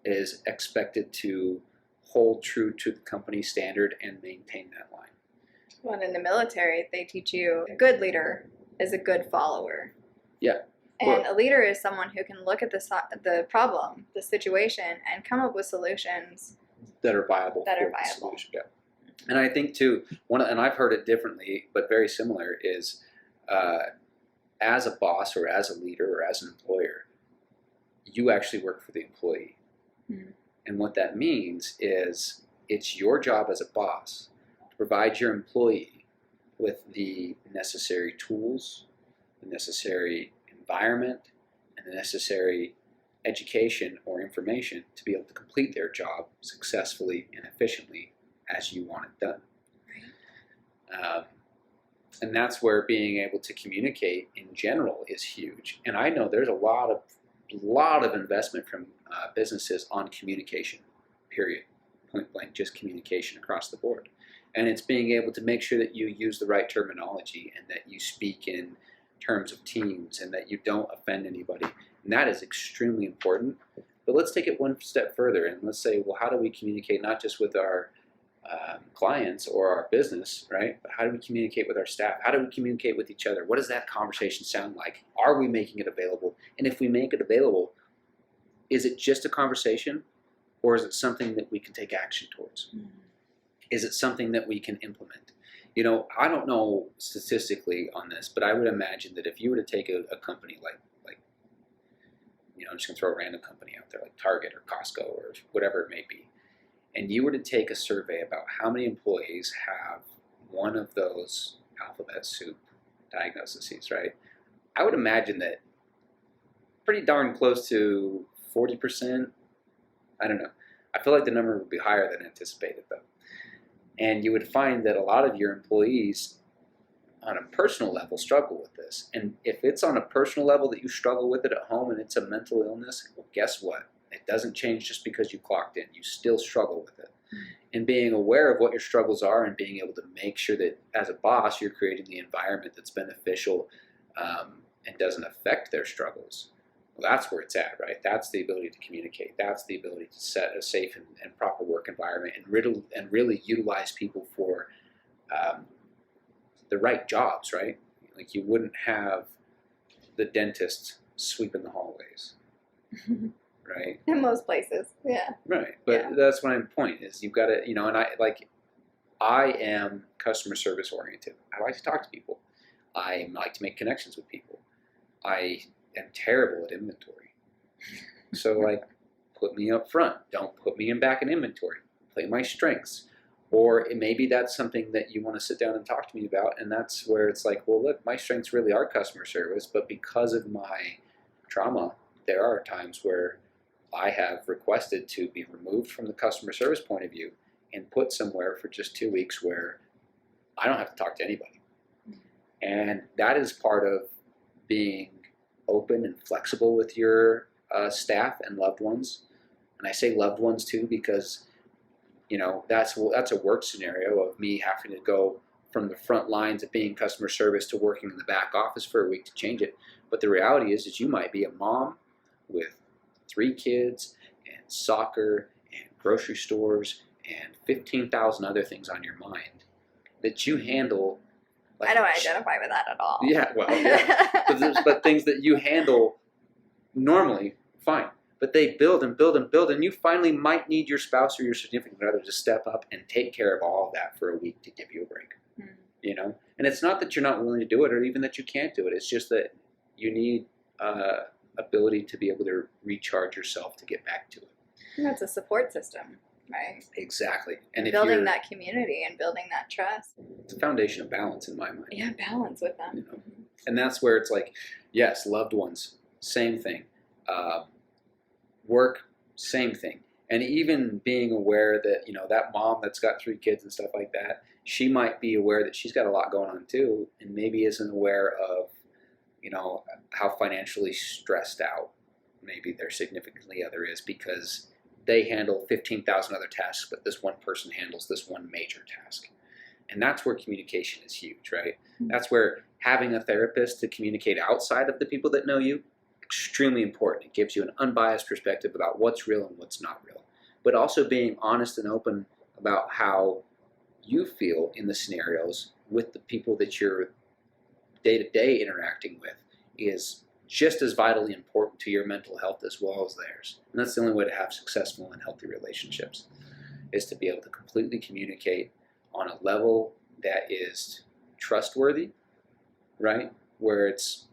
is expected to hold true to the company standard and maintain that line. Well, in the military, they teach you a good leader is a good follower. Yeah. And a leader is someone who can look at the problem, the situation, and come up with solutions that are viable. The solution. Yeah. And I think too, and I've heard it differently, but very similar, is as a boss or as a leader or as an employer, you actually work for the employee. Mm-hmm. And what that means is it's your job as a boss to provide your employee with the necessary tools, the necessary environment, and the necessary education or information to be able to complete their job successfully and efficiently as you want it done. And that's where being able to communicate in general is huge. And I know there's a lot of investment from businesses on communication, period. Point blank, just communication across the board. And it's being able to make sure that you use the right terminology and that you speak in terms of teams and that you don't offend anybody. And that is extremely important. But let's take it one step further and let's say, well, how do we communicate not just with our clients or our business, right? But how do we communicate with our staff? How do we communicate with each other? What does that conversation sound like? Are we making it available? And if we make it available, is it just a conversation or is it something that we can take action towards? Mm-hmm. Is it something that we can implement? You know, I don't know statistically on this, but I would imagine that if you were to take a company like you know, I'm just going to throw a random company out there like Target or Costco or whatever it may be, and you were to take a survey about how many employees have one of those alphabet soup diagnoses, right? I would imagine that pretty darn close to 40%. I don't know. I feel like the number would be higher than anticipated, though. And you would find that a lot of your employees on a personal level struggle with this. And if it's on a personal level that you struggle with it at home and it's a mental illness, well, guess what? It doesn't change just because you clocked in. You still struggle with it. Mm-hmm. And being aware of what your struggles are and being able to make sure that as a boss, you're creating the environment that's beneficial and doesn't affect their struggles. Well, that's where it's at, right? That's the ability to communicate. That's the ability to set a safe and proper work environment and really utilize people for the right jobs, right? Like you wouldn't have the dentist sweeping the hallways, right? In most places, yeah. Right, but that's my point is you've got to, you know, and I am customer service oriented. I like to talk to people. I like to make connections with people. I am terrible at inventory. So like, put me up front. Don't put me back in inventory. Play my strengths. Or maybe that's something that you want to sit down and talk to me about, and that's where it's like, well, look, my strengths really are customer service, but because of my trauma, there are times where I have requested to be removed from the customer service point of view and put somewhere for just 2 weeks where I don't have to talk to anybody. And that is part of being open and flexible with your staff and loved ones. And I say loved ones too because, you know, that's a work scenario of me having to go from the front lines of being customer service to working in the back office for a week to change it. But the reality is you might be a mom with 3 kids and soccer and grocery stores and 15,000 other things on your mind. that you handle. Like, I don't identify with that at all. Yeah, well, yeah. but things that you handle normally, fine. But they build and build and build, and you finally might need your spouse or your significant other to step up and take care of all of that for a week to give you a break. You know? And it's not that you're not willing to do it or even that you can't do it. It's just that you need ability to be able to recharge yourself to get back to it. And that's a support system, right? Exactly. And building that community and building that trust. It's a foundation of balance in my mind. Yeah, balance with them. You know? And that's where it's like, yes, loved ones, same thing. Work, same thing. And even being aware that, you know, that mom that's got 3 kids and stuff like that, she might be aware that she's got a lot going on too, and maybe isn't aware of, you know, how financially stressed out maybe their significantly other is because they handle 15,000 other tasks, but this one person handles this one major task. And that's where communication is huge, right? Mm-hmm. That's where having a therapist to communicate outside of the people that know you, extremely important. It gives you an unbiased perspective about what's real and what's not real. But also being honest and open about how you feel in the scenarios with the people that you're day-to-day interacting with is just as vitally important to your mental health as well as theirs. And that's the only way to have successful and healthy relationships, is to be able to completely communicate on a level that is trustworthy, right? Where it's,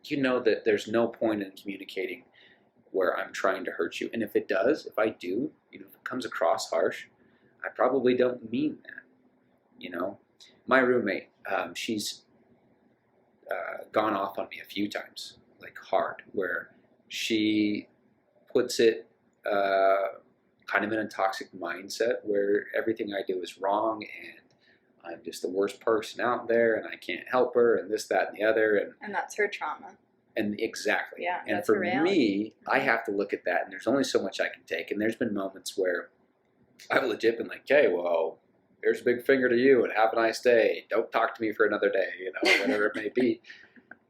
you know, that there's no point in communicating where I'm trying to hurt you. And if it does, if I do, you know, if it comes across harsh, I probably don't mean that, you know. My roommate, she's gone off on me a few times, like hard, where she puts it kind of in a toxic mindset where everything I do is wrong and I'm just the worst person out there and I can't help her and this, that, and the other. And that's her trauma. And exactly. Yeah, and for me, I have to look at that, and there's only so much I can take. And there's been moments where I've legit been like, okay, well, here's a big finger to you, and have a nice day. Don't talk to me for another day, you know, whatever it may be.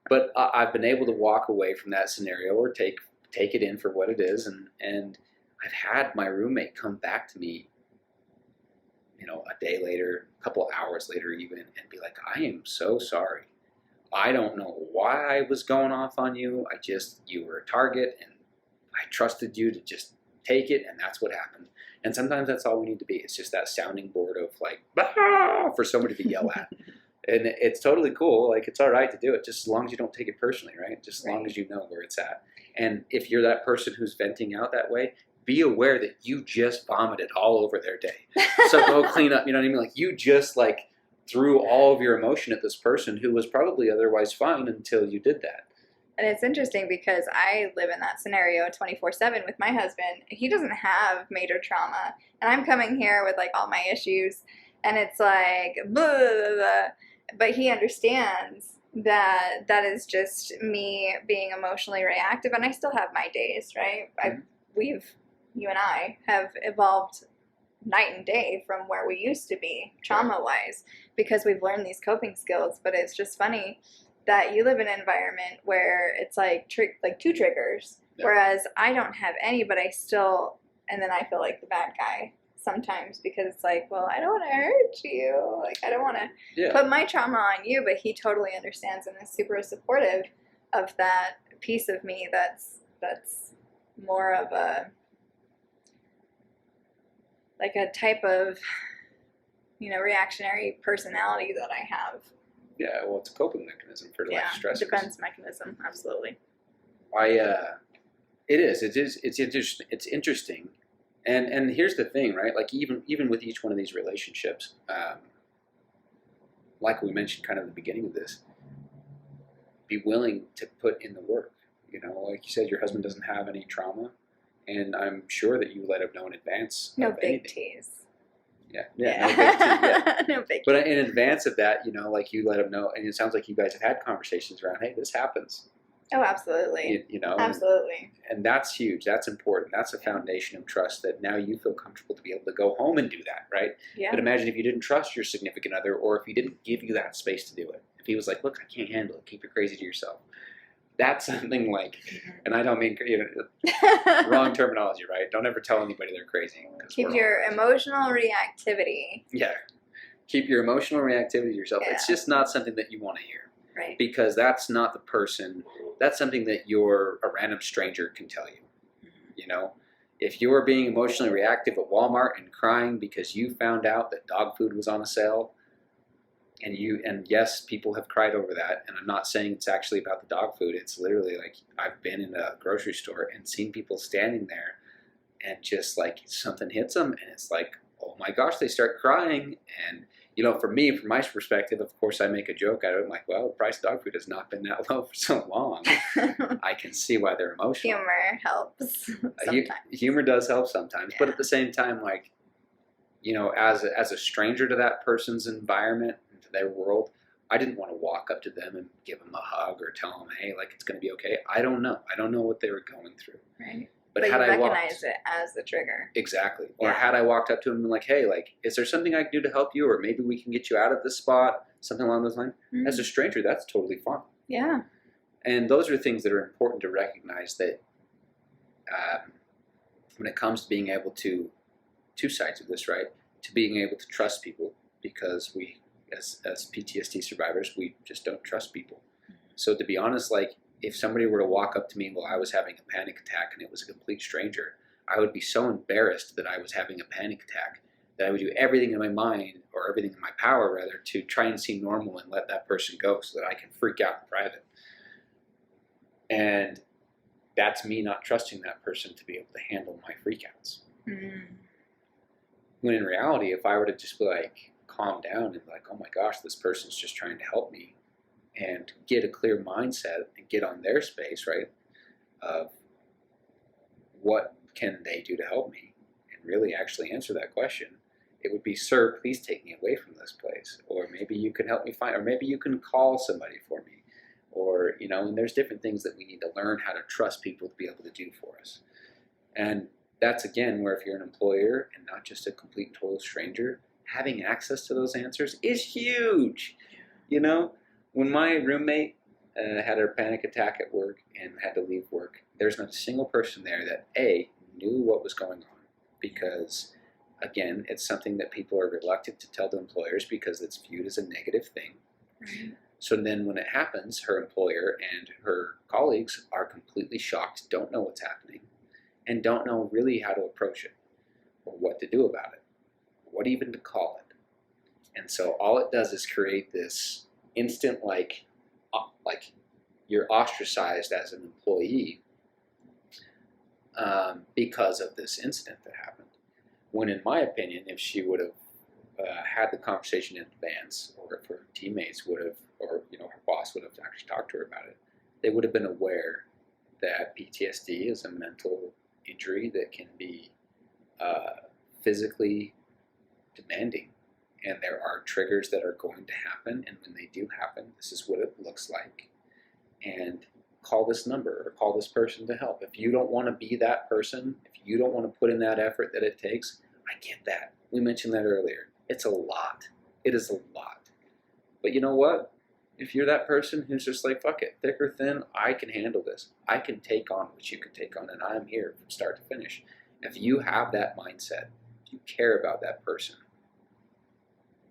But I've been able to walk away from that scenario or take it in for what it is. And I've had my roommate come back to me, you know, a day later, a couple of hours later even, and be like, I am so sorry. I don't know why I was going off on you. You were a target, and I trusted you to just take it, and that's what happened. And sometimes that's all we need to be. It's just that sounding board of like, ah, for somebody to yell at. And it's totally cool. Like, it's all right to do it, just as long as you don't take it personally, right? Just as long as you know where it's at. And if you're that person who's venting out that way, be aware that you just vomited all over their day. So go clean up, you know what I mean? Like, you just like threw all of your emotion at this person who was probably otherwise fine until you did that. And it's interesting because I live in that scenario 24/7 with my husband. He doesn't have major trauma. And I'm coming here with like all my issues. And it's like, blah, blah, blah. But he understands that that is just me being emotionally reactive. And I still have my days, right? You and I have evolved night and day from where we used to be trauma-wise because we've learned these coping skills. But it's just funny that you live in an environment where it's like 2 triggers, whereas I don't have any, but I still, and then I feel like the bad guy sometimes because it's like, well, I don't want to hurt you. Like, I don't want to put my trauma on you, but he totally understands and is super supportive of that piece of me that's more of a, like a type of, you know, reactionary personality that I have. Yeah, well, it's a coping mechanism for life stressors. Defense mechanism, absolutely. It's interesting. And here's the thing, right? Like even with each one of these relationships, like we mentioned kind of at the beginning of this, be willing to put in the work. You know, like you said, your husband doesn't have any trauma, and I'm sure that you let him know in advance. No big T's. Yeah. No big T's. No big. But in advance of that, you know, like you let him know, and it sounds like you guys have had conversations around, hey, this happens. Oh, absolutely. You know, absolutely. And that's huge. That's important. That's a foundation of trust that now you feel comfortable to be able to go home and do that, right? Yeah. But imagine if you didn't trust your significant other, or if he didn't give you that space to do it. If he was like, look, I can't handle it. Keep it crazy to yourself. That's something like, and I don't mean, you know, wrong terminology, right? Don't ever tell anybody they're crazy. Keep your emotional reactivity. Yeah. Keep your emotional reactivity to yourself. Yeah. It's just not something that you want to hear. Right. Because that's not the person, that's something that a random stranger can tell you. Mm-hmm. You know, if you're being emotionally reactive at Walmart and crying because you found out that dog food was on a sale, and yes, people have cried over that, and I'm not saying it's actually about the dog food. It's literally like I've been in a grocery store and seen people standing there and just like something hits them and it's like, oh my gosh, they start crying. And you know, for me, from my perspective, of course, I make a joke out of it. I'm like, well, the price of dog food has not been that low for so long. I can see why they're emotional. Humor helps sometimes. Humor does help sometimes, but at the same time, like, you know, as a stranger to that person's environment, to their world, I didn't want to walk up to them and give them a hug or tell them, hey, like, it's going to be okay. I don't know. I don't know what they were going through. Right. But you had I recognize it as the trigger. Exactly. Or had I walked up to him and been like, hey, like, is there something I can do to help you? Or maybe we can get you out of this spot, something along those lines. Mm-hmm. As a stranger, that's totally fine. Yeah. And those are things that are important to recognize, that when it comes to being able to, two sides of this, right? To being able to trust people, because we, as PTSD survivors, we just don't trust people. So to be honest, like, if somebody were to walk up to me while I was having a panic attack and it was a complete stranger, I would be so embarrassed that I was having a panic attack that I would do everything in my mind, or everything in my power rather, to try and seem normal and let that person go so that I can freak out in private. And that's me not trusting that person to be able to handle my freakouts. Mm. When in reality, if I were to just be like, calm down and be like, oh my gosh, this person's just trying to help me, and get a clear mindset and get on their space, right, of what can they do to help me, and really actually answer that question, it would be, sir, please take me away from this place, or maybe you can help me find, or maybe you can call somebody for me, or, you know, and there's different things that we need to learn how to trust people to be able to do for us. And that's, again, where if you're an employer and not just a complete and total stranger, having access to those answers is huge. You know, when my roommate had a panic attack at work and had to leave work, there's not a single person there that, A, knew what was going on, because, again, it's something that people are reluctant to tell to employers because it's viewed as a negative thing. Mm-hmm. So then when it happens, her employer and her colleagues are completely shocked, don't know what's happening, and don't know really how to approach it, or what to do about it, what even to call it. And so all it does is create this instant, like you're ostracized as an employee because of this incident that happened. When, in my opinion, if she would have had the conversation in advance, or if her teammates would have, or, you know, her boss would have actually talked to her about it, they would have been aware that PTSD is a mental injury that can be physically demanding. And there are triggers that are going to happen, and when they do happen, this is what it looks like. And call this number, or call this person to help. If you don't want to be that person, if you don't want to put in that effort that it takes, I get that. We mentioned that earlier. It's a lot. It is a lot. But you know what? If you're that person who's just like, fuck it, thick or thin, I can handle this. I can take on what you can take on, and I'm here from start to finish. If you have that mindset, if you care about that person,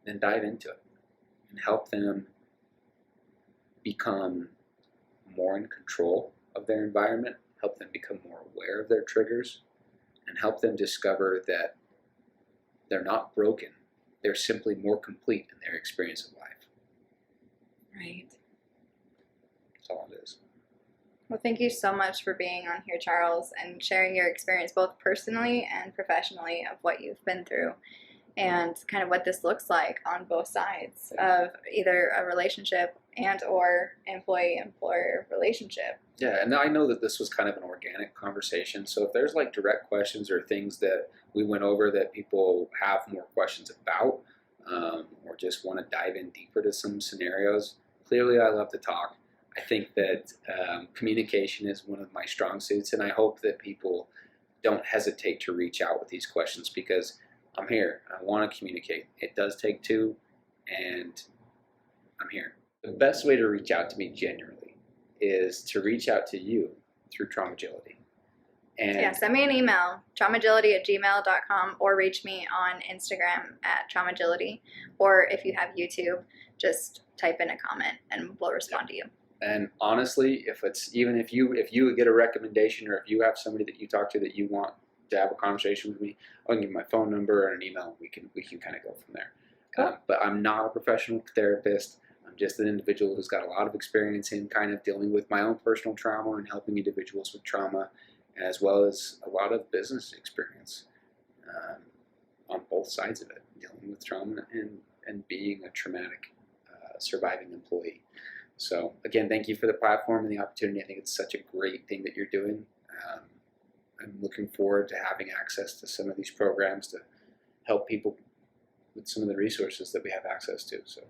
then dive into it and help them become more in control of their environment, help them become more aware of their triggers, and help them discover that they're not broken. They're simply more complete in their experience of life. Right. That's all it is. Well, thank you so much for being on here, Charles, and sharing your experience both personally and professionally of what you've been through, and kind of what this looks like on both sides of either a relationship and or employee-employer relationship. Yeah, and I know that this was kind of an organic conversation, so if there's like direct questions or things that we went over that people have more questions about, or just want to dive in deeper to some scenarios, clearly I love to talk. I think that communication is one of my strong suits, and I hope that people don't hesitate to reach out with these questions, because I'm here. I want to communicate. It does take two, and I'm here. The best way to reach out to me genuinely is to reach out to you through Traumagility. And send me an email, traumagility@gmail.com, or reach me on Instagram at traumagility. Or if you have YouTube, just type in a comment and we'll respond to you. And honestly, if you get a recommendation, or if you have somebody that you talk to that you want to have a conversation with me, I can give my phone number and an email. We can kind of go from there. Cool. But I'm not a professional therapist. I'm just an individual who's got a lot of experience in kind of dealing with my own personal trauma and helping individuals with trauma, as well as a lot of business experience on both sides of it, dealing with trauma and being a traumatic surviving employee. So again, thank you for the platform and the opportunity. I think it's such a great thing that you're doing. I'm looking forward to having access to some of these programs to help people with some of the resources that we have access to. So.